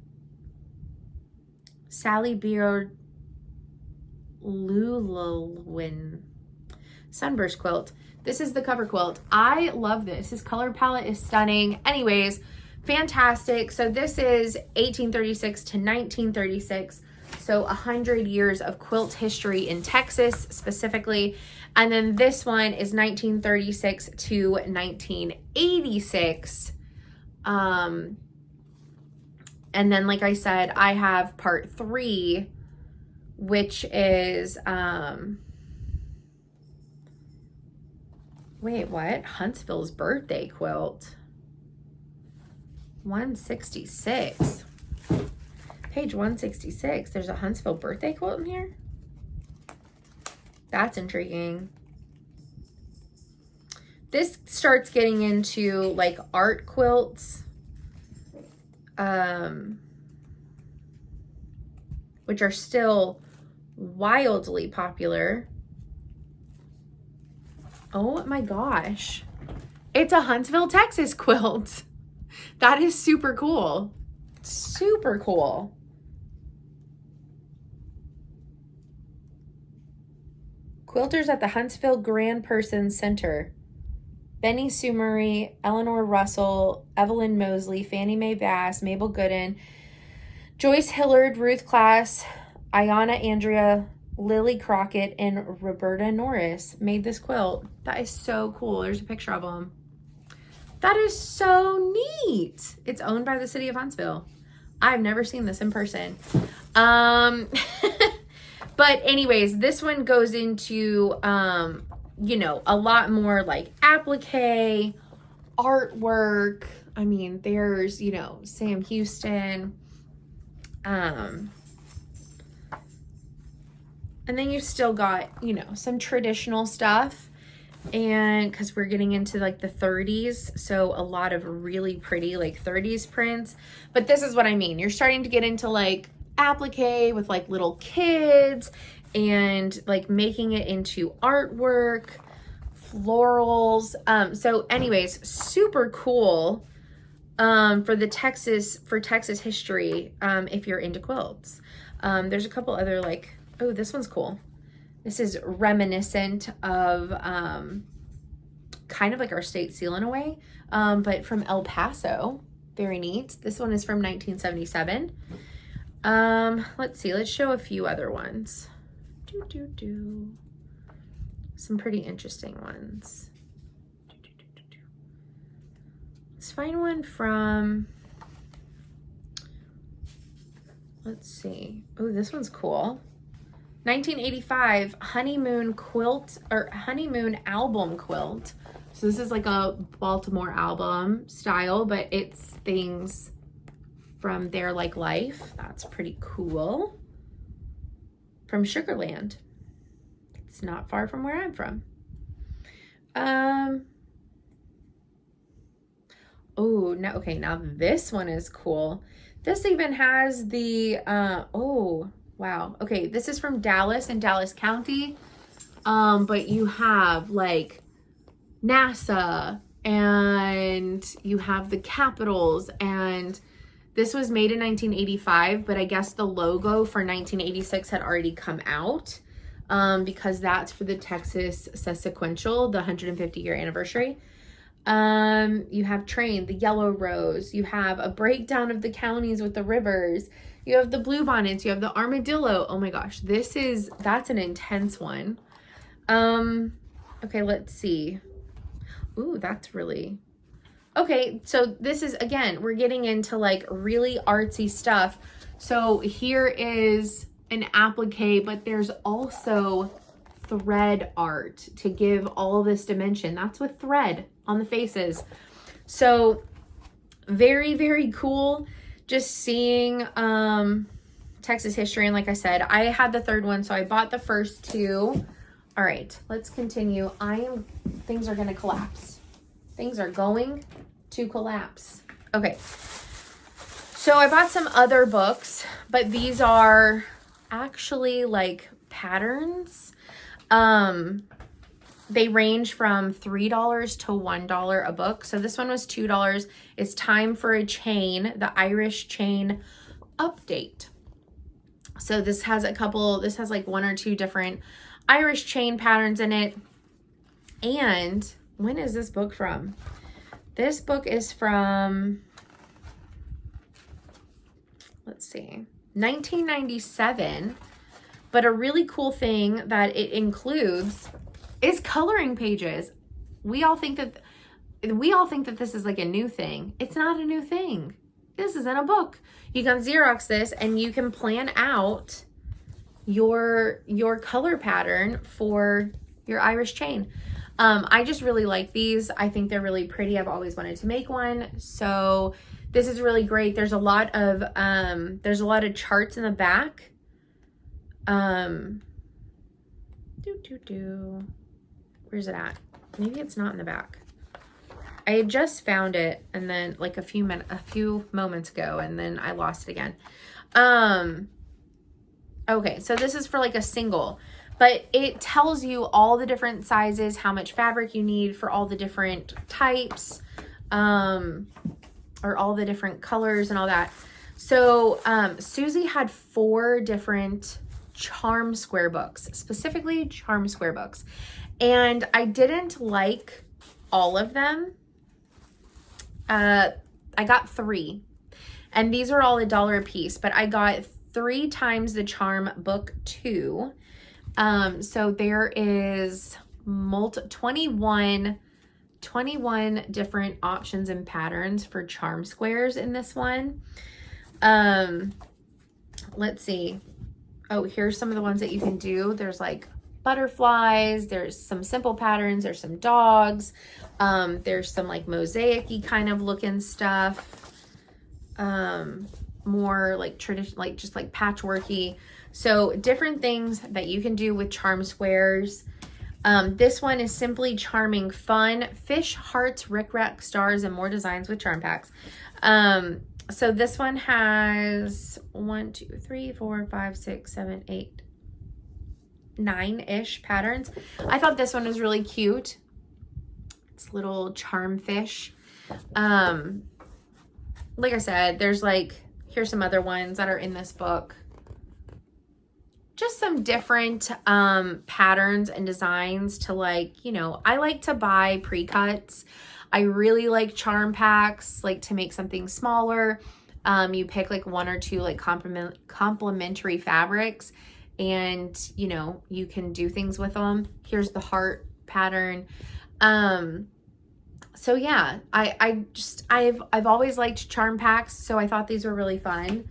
Sally Beard Lulowin Sunburst quilt. This is the cover quilt. I love this. This color palette is stunning. Anyways, fantastic. So this is 1836 to 1936. So 100 years of quilt history in Texas specifically. And then this one is 1936 to 1986. And then, like I said, I have part 3, which is, wait, what? Huntsville's birthday quilt. 166. Page 166. There's a Huntsville birthday quilt in here? That's intriguing. This starts getting into like art quilts, which are still wildly popular. Oh my gosh. It's a Huntsville, Texas quilt. That is super cool. Super cool. Quilters at the Huntsville Grand Persons Center. Benny Sue Murray, Eleanor Russell, Evelyn Mosley, Fannie Mae Bass, Mabel Gooden, Joyce Hillard, Ruth Class, Ayanna Andrea, Lily Crockett, and Roberta Norris made this quilt. That is so cool. There's a picture of them. That is so neat. It's owned by the city of Huntsville. I've never seen this in person. But anyways, this one goes into, you know, a lot more like applique, artwork. I mean, there's, you know, Sam Houston. And then you've still got, you know, some traditional stuff. And because we're getting into like the 30s, so a lot of really pretty like 30s prints. But this is what I mean. You're starting to get into like applique with like little kids and like making it into artwork, florals. So anyways, super cool for Texas history if you're into quilts. There's a couple other like, oh, this one's cool. This is reminiscent of kind of like our state seal in a way, but from El Paso. Very neat. This one is from 1977. Let's see. Let's show a few other ones. Some pretty interesting ones. Let's find one from, let's see. Oh, this one's cool. 1985 honeymoon quilt or honeymoon album quilt. So this is like a Baltimore album style, but it's things from their like life. That's pretty cool. From Sugarland. It's not far from where I'm from. Oh, no, okay, now this one is cool. This even has the oh, wow. Okay, this is from Dallas and Dallas County. But you have like NASA and you have the Capitals, and this was made in 1985, but I guess the logo for 1986 had already come out because that's for the Texas Sesquicentennial, the 150-year anniversary. You have Train, the Yellow Rose. You have a breakdown of the counties with the rivers. You have the Bluebonnets. You have the Armadillo. Oh my gosh, that's an intense one. Okay, let's see. Ooh, that's really... Okay, so this is, again, we're getting into like really artsy stuff. So here is an applique, but there's also thread art to give all this dimension. That's with thread on the faces. So very, very cool just seeing Texas history. And like I said, I had the third one, so I bought the first two. All right, let's continue. Things are going to collapse. Things are going to collapse. Okay. So I bought some other books, but these are actually like patterns. They range from $3 to $1 a book. So this one was $2. It's Time for a Chain, the Irish Chain Update. So this has like one or two different Irish chain patterns in it. And when is this book from? This book is from, let's see, 1997. But a really cool thing that it includes is coloring pages. We all think that this is like a new thing. It's not a new thing. this is in a book. You can Xerox this and you can plan out your color pattern for your Irish chain. I just really like these. I think they're really pretty. I've always wanted to make one. So this is really great. There's a lot of charts in the back. Where's it at? Maybe it's not in the back. I had just found it and then like a few moments ago, and then I lost it again. Okay, so this is for like a single, but it tells you all the different sizes, how much fabric you need for all the different types, or all the different colors and all that. So Susie had 4 different charm square books, specifically charm square books. And I didn't like all of them. I got 3, and these are all $1 a piece, but I got 3 times the charm book 2. So there is 21 different options and patterns for charm squares in this one. Let's see. Oh, here's some of the ones that you can do. There's like butterflies, there's some simple patterns, there's some dogs, there's some like mosaic-y kind of looking stuff, more like traditional, like just like patchworky. So different things that you can do with charm squares. This one is simply charming fun, fish, hearts, rickrack, stars, and more designs with charm packs. So this one has 1, 2, 3, 4, 5, 6, 7, 8, 9-ish patterns. I thought this one was really cute. It's little charm fish. Like I said, there's like, here's some other ones that are in this book. Just some different patterns and designs to like, you know, I like to buy pre-cuts. I really like charm packs, like to make something smaller. You pick like 1 or 2 like complementary fabrics, and you know, you can do things with them. Here's the heart pattern. So yeah, I've always liked charm packs, so I thought these were really fun.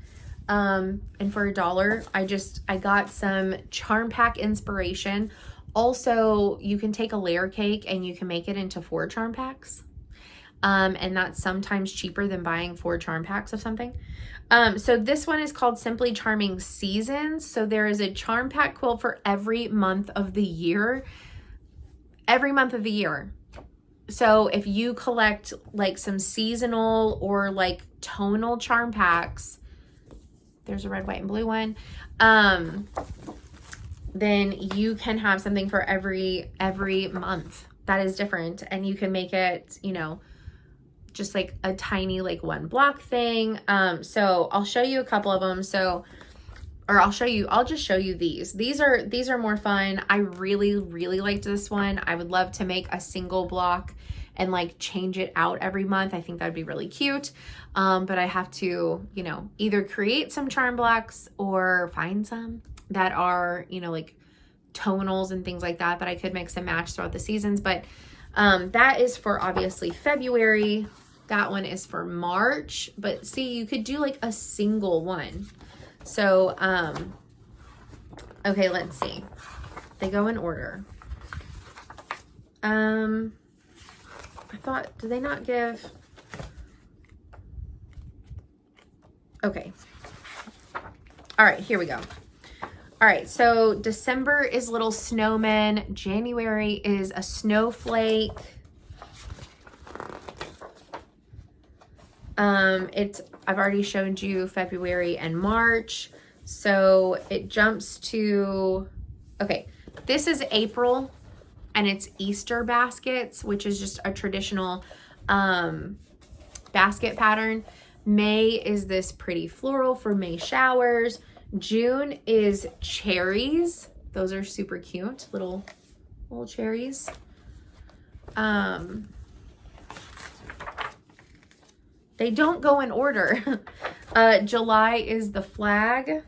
And for $1, I got some charm pack inspiration. Also, you can take a layer cake and you can make it into 4 charm packs. And that's sometimes cheaper than buying 4 charm packs of something. So this one is called Simply Charming Seasons. So there is a charm pack quilt for every month of the year. Every month of the year. So if you collect like some seasonal or like tonal charm packs, there's a red, white, and blue one, then you can have something for every month that is different, and you can make it, you know, just like a tiny like 1 block thing. So I'll show you a couple of them. I'll just show you these. These are more fun. I really liked this one. I would love to make a single block and like change it out every month. I think that'd be really cute. But I have to, you know, either create some charm blocks or find some that are, you know, like tonals and things like that I could mix and match throughout the seasons. But that is for obviously February. That one is for March. But see, you could do like a single one. So, okay, let's see. They go in order. I thought, did they not give? Okay. All right, here we go. All right, so December is Little Snowman. January is a snowflake. I've already showed you February and March. So it jumps to, okay, this is April, and it's Easter baskets, which is just a traditional basket pattern. May is this pretty floral for May showers. June is cherries. Those are super cute, little cherries. They don't go in order. July is the flag.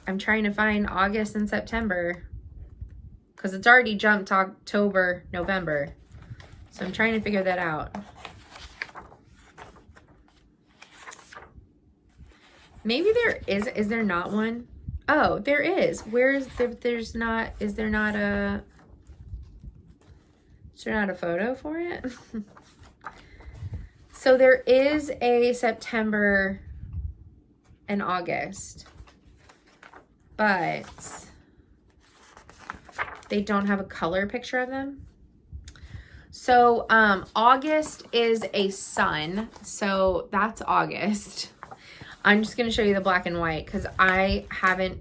I'm trying to find August and September because it's already jumped to October, November. So I'm trying to figure that out. Maybe there is there not one? Oh, there is. Where is there's not, is there not a photo for it? So there is a September and August, but they don't have a color picture of them. So August is a sun, so that's August. I'm just going to show you the black and white because I haven't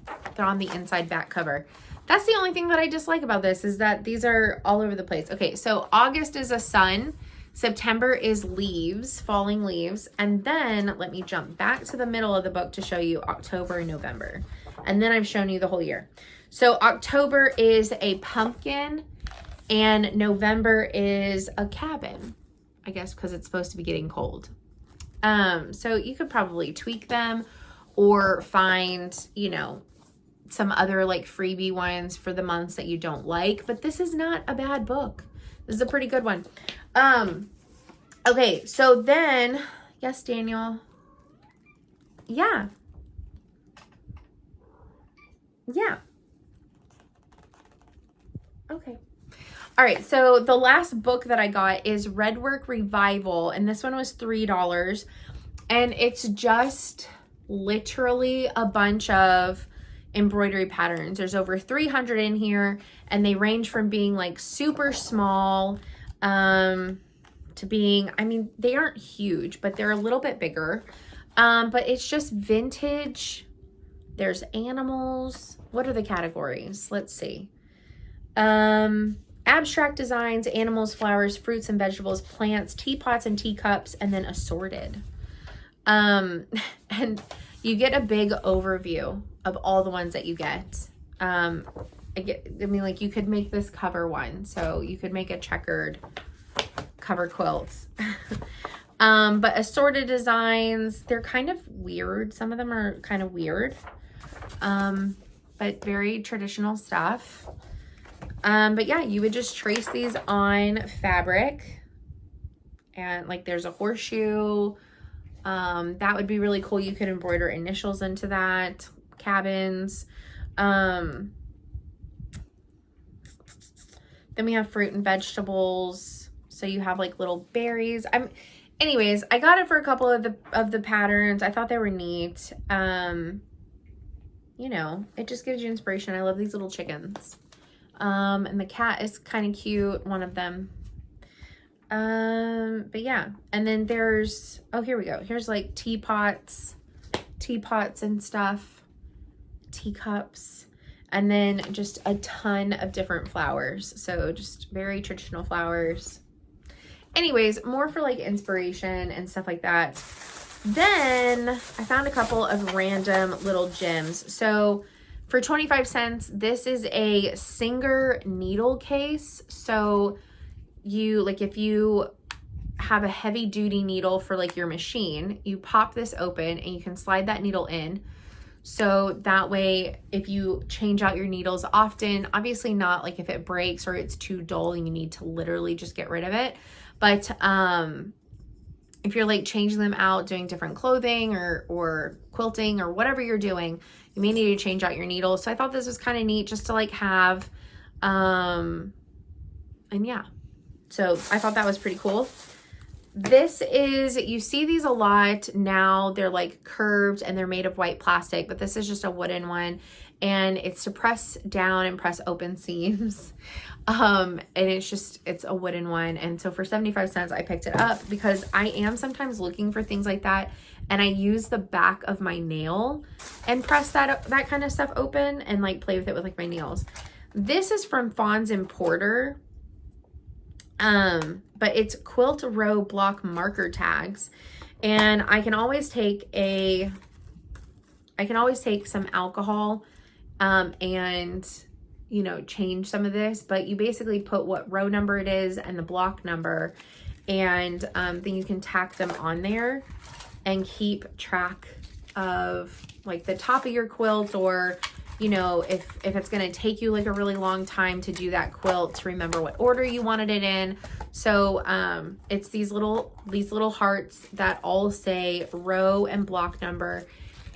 put on the inside back cover. That's the only thing that I dislike about this, is that these are all over the place. Okay, so August is a sun, September is leaves, falling leaves, and then let me jump back to the middle of the book to show you October and November. And then I've shown you the whole year. So October is a pumpkin, and November is a cabin, I guess, because it's supposed to be getting cold. So you could probably tweak them or find, you know, some other like freebie ones for the months that you don't like, but this is not a bad book. This is a pretty good one. Okay, so then, yes, Daniel. Yeah. Yeah. Okay. All right, so the last book that I got is Redwork Revival, and this one was $3, and it's just literally a bunch of embroidery patterns. There's over 300 in here, and they range from being like super small to being, I mean, they aren't huge, but they're a little bit bigger. But it's just vintage. There's animals. What are the categories? Let's see. Abstract designs, animals, flowers, fruits and vegetables, plants, teapots and teacups, and then assorted. And you get a big overview of all the ones that you get. I mean, like, you could make this cover one, so you could make a checkered cover quilt. But assorted designs, they're kind of weird. Some of them are kind of weird, but very traditional stuff. But yeah, you would just trace these on fabric, and like there's a horseshoe. That would be really cool. You could embroider initials into that. Cabins. Then we have fruit and vegetables. So you have like little berries. Anyways, I got it for a couple of the patterns. I thought they were neat. You know, it just gives you inspiration. I love these little chickens. And the cat is kind of cute, one of them. But yeah, and then there's, oh, here we go. Here's like teapots and stuff, teacups, and then just a ton of different flowers. So just very traditional flowers. Anyways, more for like inspiration and stuff like that. Then I found a couple of random little gems. So for 25 cents, this is a Singer needle case. So you, like, if you have a heavy duty needle for like your machine, you pop this open and you can slide that needle in. So that way, if you change out your needles often, obviously not like if it breaks or it's too dull and you need to literally just get rid of it. But if you're like changing them out, doing different clothing or quilting or whatever you're doing, you may need to change out your needles. So I thought this was kind of neat just to like have, and yeah. So I thought that was pretty cool. This is, you see these a lot now. They're like curved and they're made of white plastic, but this is just a wooden one, and it's to press down and press open seams. And it's a wooden one. And so for 75 cents, I picked it up because I am sometimes looking for things like that. And I use the back of my nail and press that kind of stuff open and like play with it with like my nails. This is from Fawns and Porter. But it's quilt row block marker tags, and I can always take some alcohol, and, you know, change some of this, but you basically put what row number it is and the block number, and, then you can tack them on there and keep track of like the top of your quilt, or you know, if it's going to take you like a really long time to do that quilt, to remember what order you wanted it in. So it's these little hearts that all say row and block number.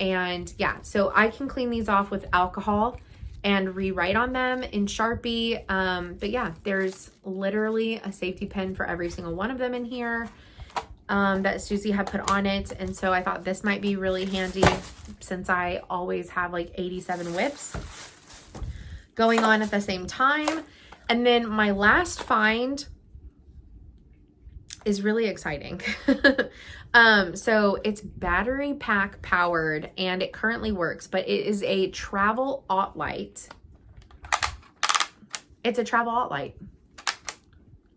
And yeah, so I can clean these off with alcohol and rewrite on them in Sharpie. But yeah, there's literally a safety pin for every single one of them in here that Susie had put on it. And so I thought this might be really handy since I always have like 87 whips going on at the same time. And then my last find is really exciting. So it's battery pack powered and it currently works, but it is a travel aught light. It's a travel aught light.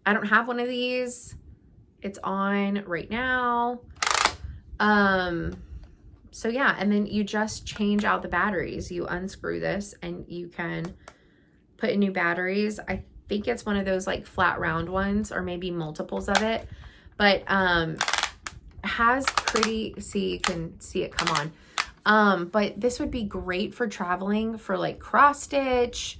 I don't have one of these. It's on right now. So yeah, and then you just change out the batteries. You unscrew this and you can put in new batteries. I think it's one of those like flat round ones or maybe multiples of it, but has pretty, see, you can see it come on. But this would be great for traveling for like cross stitch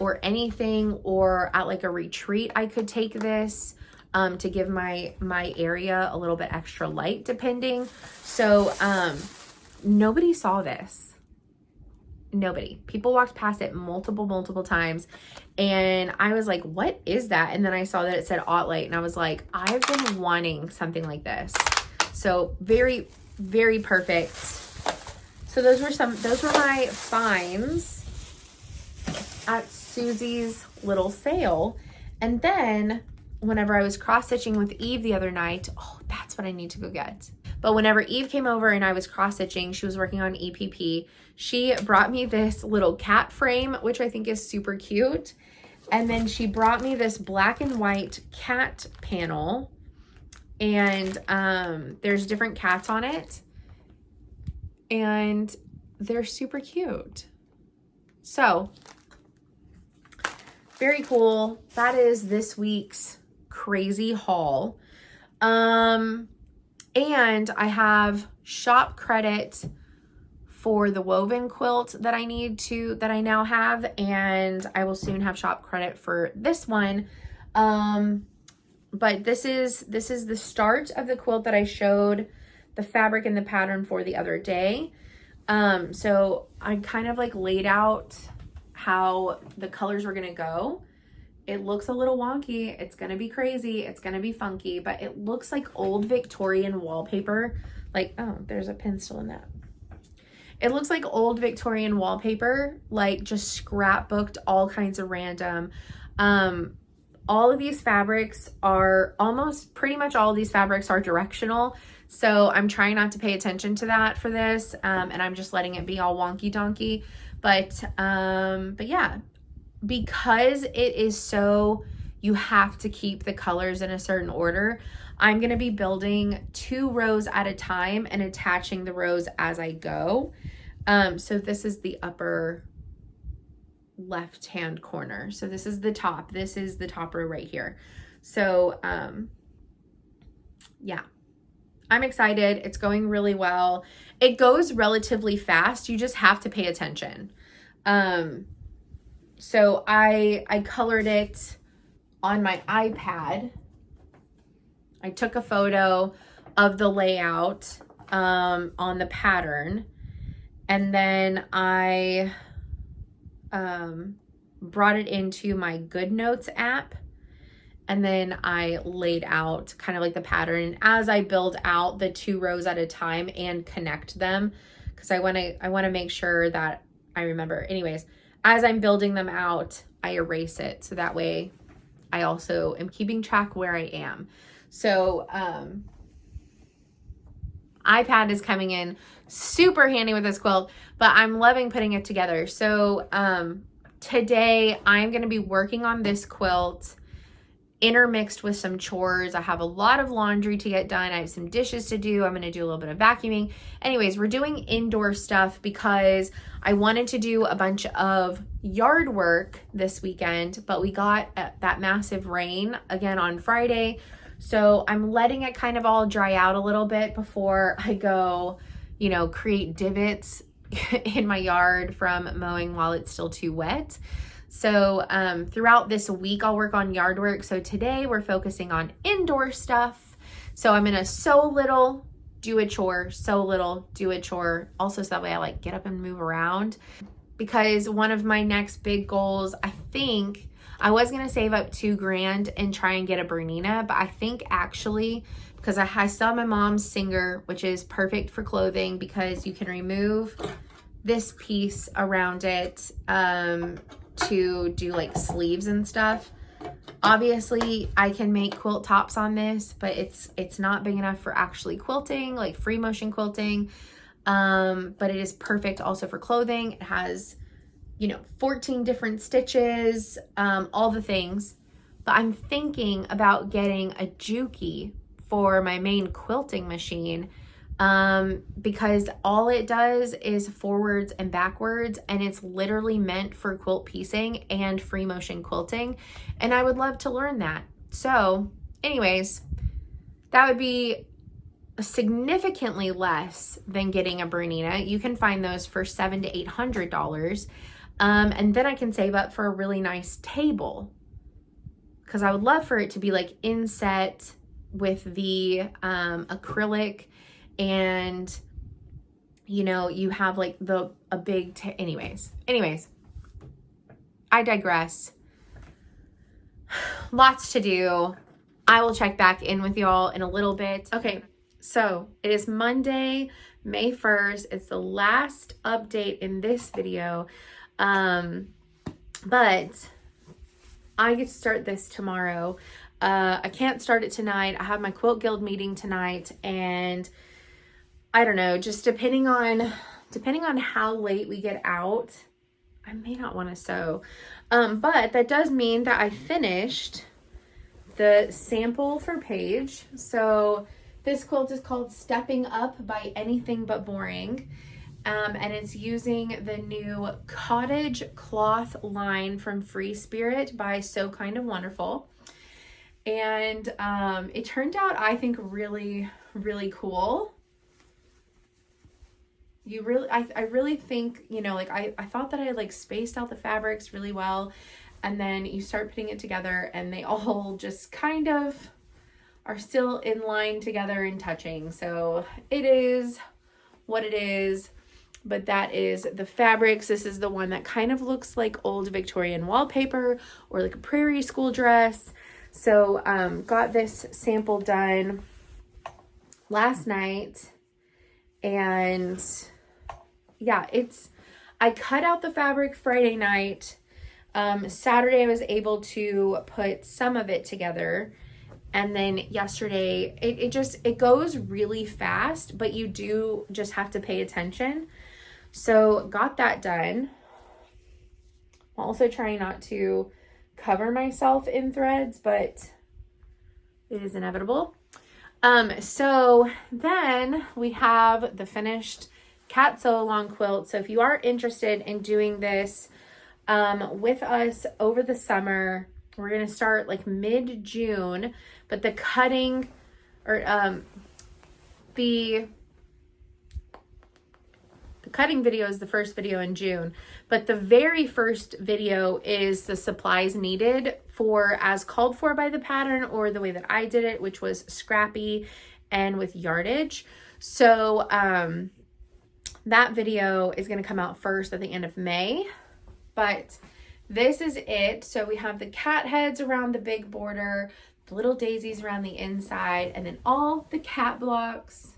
or anything, or at like a retreat. I could take this to give my area a little bit extra light depending. So nobody saw this. Nobody. People walked past it multiple times. And I was like, what is that? And then I saw that it said aught light and I was like, I've been wanting something like this. So very, very perfect. So those were my finds at Susie's little sale. And then whenever I was cross stitching with Eve the other night, oh, that's what I need to go get. But whenever Eve came over and I was cross stitching, she was working on EPP. She brought me this little cat frame, which I think is super cute. And then she brought me this black and white cat panel. And there's different cats on it. And they're super cute. So, very cool. That is this week's crazy haul. And I have shop credit for the woven quilt that I now have, and I will soon have shop credit for this one. But this is the start of the quilt that I showed the fabric and the pattern for the other day. So I kind of like laid out how the colors were gonna go. It looks a little wonky. It's gonna be crazy. It's gonna be funky, but it looks like old Victorian wallpaper. Like, oh, there's a pin still in that. It looks like old Victorian wallpaper, like just scrapbooked, all kinds of random. All of these fabrics are pretty much all of these fabrics are directional. So I'm trying not to pay attention to that for this. And I'm just letting it be all wonky donkey. But yeah, because it is so, you have to keep the colors in a certain order, I'm going to be building 2 rows at a time and attaching the rows as I go. So this is the upper left hand corner. So this is the top. This is the top row right here. So yeah, I'm excited. It's going really well. It goes relatively fast. You just have to pay attention. So I colored it on my iPad. I took a photo of the layout on the pattern, and then I brought it into my GoodNotes app, and then I laid out kind of like the pattern. And as I build out the 2 rows at a time and connect them, because I want to make sure that I remember. Anyways, as I'm building them out, I erase it, so that way I also am keeping track where I am. So iPad is coming in super handy with this quilt, but I'm loving putting it together. So today I'm going to be working on this quilt intermixed with some chores. I have a lot of laundry to get done. I have some dishes to do. I'm going to do a little bit of vacuuming. Anyways, we're doing indoor stuff because I wanted to do a bunch of yard work this weekend, but we got that massive rain again on Friday. So I'm letting it kind of all dry out a little bit before I go, you know, create divots in my yard from mowing while it's still too wet. So throughout this week, I'll work on yard work. So today we're focusing on indoor stuff. So I'm gonna sew a little, do a chore, sew a little, do a chore. Also, so that way I like get up and move around. Because one of my next big goals, I think I was gonna save up $2,000 and try and get a Bernina, but I think actually, because I still have my mom's Singer, which is perfect for clothing because you can remove this piece around it to do like sleeves and stuff. Obviously, I can make quilt tops on this, but it's not big enough for actually quilting, like free motion quilting. But it is perfect also for clothing. It has, 14 different stitches, all the things. But I'm thinking about getting a Juki for my main quilting machine, because all it does is forwards and backwards, and it's literally meant for quilt piecing and free motion quilting. And I would love to learn that. So anyways, that would be significantly less than getting a Bernina. You can find those for $700 to $800. And then I can save up for a really nice table, because I would love for it to be like inset with the acrylic, and you have like a big anyways, I digress. Lots to do. I will check back in with y'all in a little bit. Okay, so it is Monday, May 1st. It's the last update in this video. But I get to start this tomorrow. I can't start it tonight. I have my Quilt Guild meeting tonight, and I don't know, just depending on how late we get out, I may not want to sew. But that does mean that I finished the sample for Paige. So this quilt is called Stepping Up by Anything But Boring. And it's using the new cottage cloth line from Free Spirit by So Kind of Wonderful. And it turned out, I think, really, really cool. I really think, I thought that I like spaced out the fabrics really well, and then you start putting it together and they all just kind of are still in line together and touching. So it is what it is. But that is the fabrics. This is the one that kind of looks like old Victorian wallpaper or like a prairie school dress. So got this sample done last night, and yeah, I cut out the fabric Friday night. Saturday I was able to put some of it together, and then yesterday it goes really fast, but you do just have to pay attention. So got that done. I'm also trying not to cover myself in threads, but it is inevitable. So then we have the finished cat sew along quilt. So if you are interested in doing this with us over the summer, we're going to start like mid-June, but the cutting cutting video is the first video in June, but the very first video is the supplies needed for as called for by the pattern, or the way that I did it, which was scrappy and with yardage. So that video is going to come out first at the end of May, but this is it. So we have the cat heads around the big border, the little daisies around the inside, and then all the cat blocks.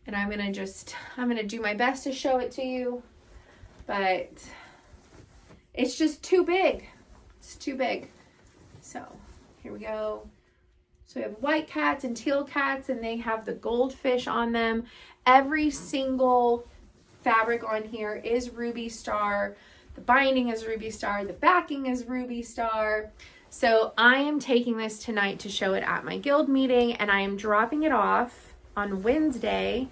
And I'm going to do my best to show it to you, but it's just too big. It's too big. So here we go. So we have white cats and teal cats, and they have the goldfish on them. Every single fabric on here is Ruby Star. The binding is Ruby Star. The backing is Ruby Star. So I am taking this tonight to show it at my guild meeting, and I am dropping it off on Wednesday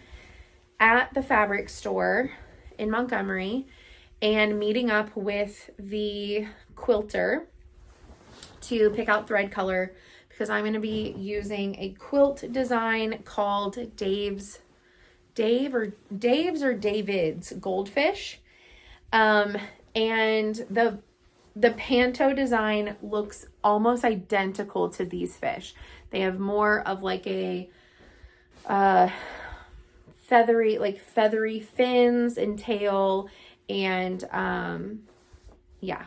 at the fabric store in Montgomery, and meeting up with the quilter to pick out thread color, because I'm going to be using a quilt design called Dave's Dave's or David's goldfish. And the Panto design looks almost identical to these fish. They have more of like a feathery fins and tail, and yeah,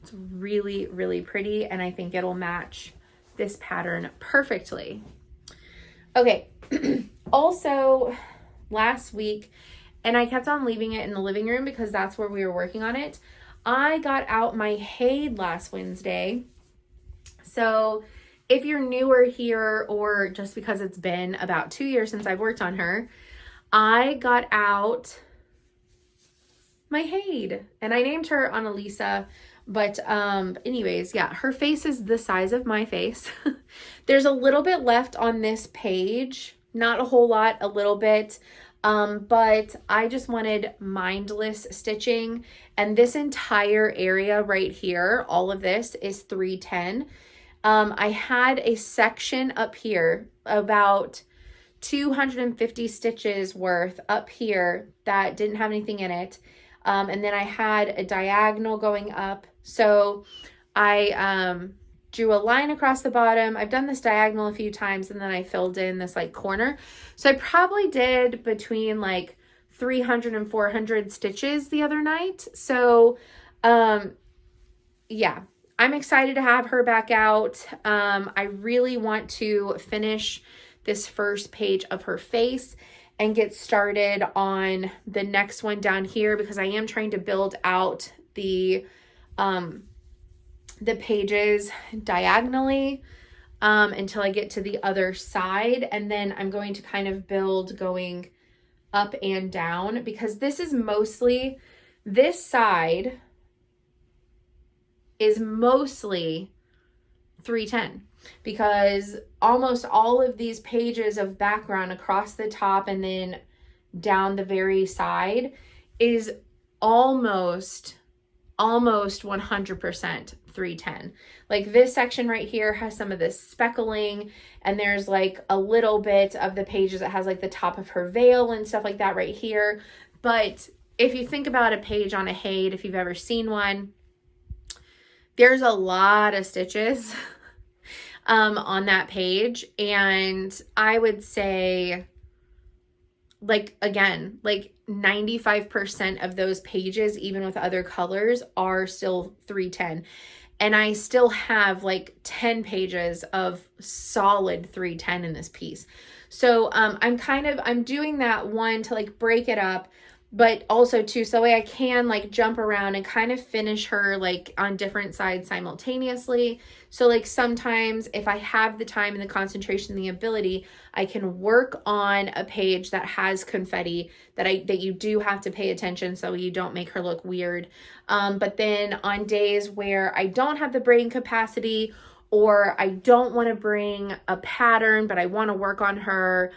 it's really, really pretty, and I think it'll match this pattern perfectly. Okay, also last week, and I kept on leaving it in the living room because that's where we were working on it, I got out my Haid last Wednesday. So if you're newer here, or just because it's been about 2 years since I've worked on her, I got out my Haid, and I named her Annalisa. But anyways, yeah, her face is the size of my face. There's a little bit left on this page, not a whole lot, a little bit. But I just wanted mindless stitching, and this entire area right here, all of this is 310. I had a section up here, about 250 stitches worth up here that didn't have anything in it. And then I had a diagonal going up. So I drew a line across the bottom. I've done this diagonal a few times, and then I filled in this like corner. So I probably did between like 300 and 400 stitches the other night. So yeah, I'm excited to have her back out. I really want to finish this first page of her face and get started on the next one down here, because I am trying to build out the pages diagonally until I get to the other side, and then I'm going to kind of build going up and down, because this side is mostly 310, because almost all of these pages of background across the top and then down the very side is almost 100% 310. Like this section right here has some of this speckling, and there's like a little bit of the pages that has like the top of her veil and stuff like that right here. But if you think about a page on a Haid, if you've ever seen one, there's a lot of stitches on that page, and I would say, like, again, like 95% of those pages, even with other colors, are still 310. And I still have like 10 pages of solid 310 in this piece. So I'm doing that one to like break it up, but also too, so that way I can like jump around and kind of finish her like on different sides simultaneously. So like sometimes if I have the time and the concentration and the ability, I can work on a page that has confetti that you do have to pay attention so you don't make her look weird. But then on days where I don't have the brain capacity, or I don't want to bring a pattern, but I want to work on her,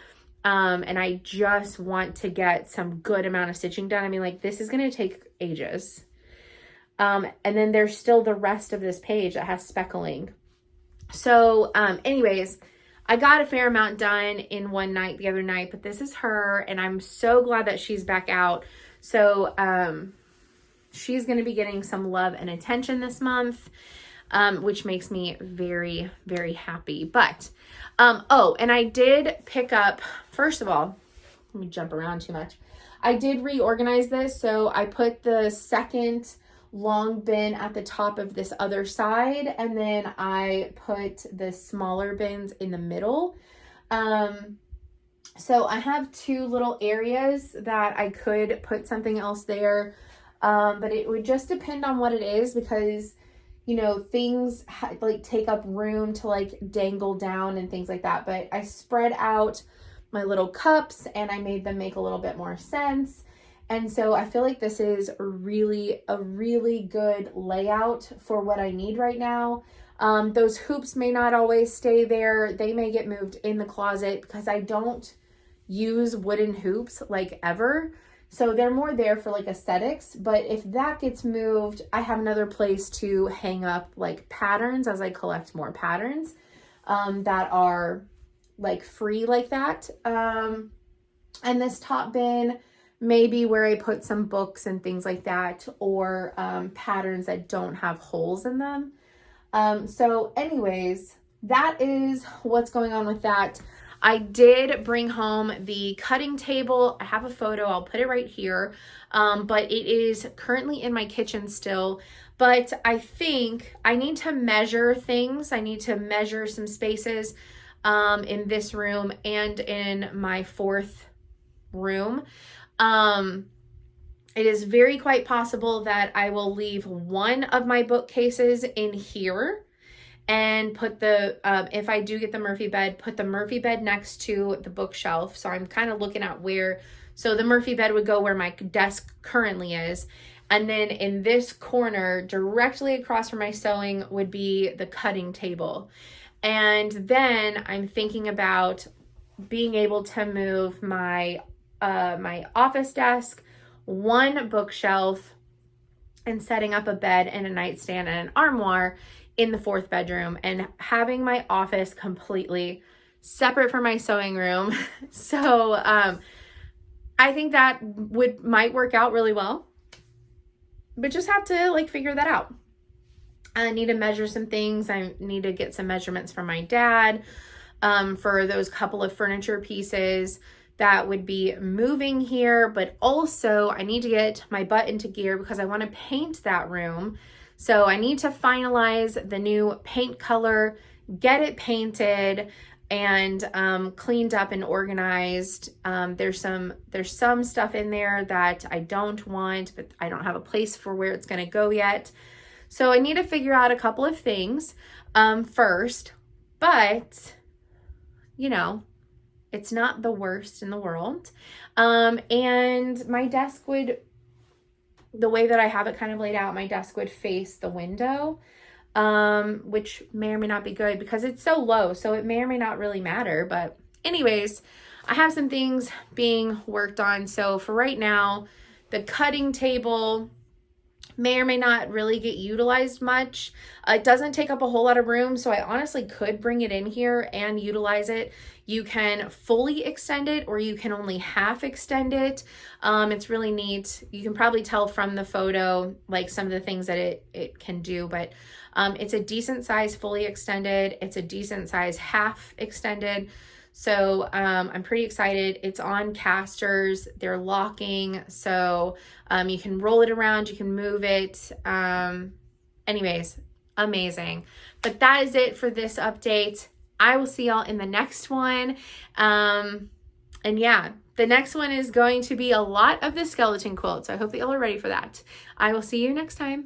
and I just want to get some good amount of stitching done. I mean, like, this is going to take ages. And then there's still the rest of this page that has speckling. So, anyways, I got a fair amount done in one night the other night, but this is her, and I'm so glad that she's back out. So, she's going to be getting some love and attention this month, which makes me very, very happy. But, oh, and I did pick up, first of all, let me jump around too much. I did reorganize this. So I put the second long bin at the top of this other side, and then I put the smaller bins in the middle. So I have two little areas that I could put something else there. But it would just depend on what it is, because you know, things like take up room to like dangle down and things like that. But I spread out my little cups and I made them make a little bit more sense. And so I feel like this is a really good layout for what I need right now. Those hoops may not always stay there. They may get moved in the closet because I don't use wooden hoops like ever. So they're more there for like aesthetics, but if that gets moved, I have another place to hang up like patterns as I collect more patterns that are like free like that. And this top bin may be where I put some books and things like that, or patterns that don't have holes in them. So anyways, that is what's going on with that. I did bring home the cutting table. I have a photo. I'll put it right here. But it is currently in my kitchen still. But I think I need to measure things. I need to measure some spaces in this room and in my fourth room. It is very quite possible that I will leave one of my bookcases in here and put the, if I do get the Murphy bed, put the Murphy bed next to the bookshelf. So I'm kind of looking at where, so the Murphy bed would go where my desk currently is. And then in this corner, directly across from my sewing, would be the cutting table. And then I'm thinking about being able to move my my office desk, one bookshelf, and setting up a bed and a nightstand and an armoire in the fourth bedroom, and having my office completely separate from my sewing room. So I think that might work out really well, but just have to like figure that out. I need to measure some things. I need to get some measurements from my dad for those couple of furniture pieces that would be moving here, but also I need to get my butt into gear because I want to paint that room. So I need to finalize the new paint color, get it painted and cleaned up and organized. There's some stuff in there that I don't want, but I don't have a place for where it's going to go yet. So I need to figure out a couple of things first, but you know, it's not the worst in the world. And my desk would, the way that I have it kind of laid out, my desk would face the window, which may or may not be good because it's so low. So it may or may not really matter. But anyways, I have some things being worked on. So for right now, the cutting table may or may not really get utilized much. It doesn't take up a whole lot of room, so I honestly could bring it in here and utilize it. You can fully extend it or you can only half extend it. It's really neat. You can probably tell from the photo like some of the things that it can do, but it's a decent size fully extended. It's a decent size half extended. So I'm pretty excited. It's on casters. They're locking. So you can roll it around. You can move it. Anyways, amazing. But that is it for this update. I will see y'all in the next one. And yeah, the next one is going to be a lot of the skeleton quilt. So I hope that y'all are ready for that. I will see you next time.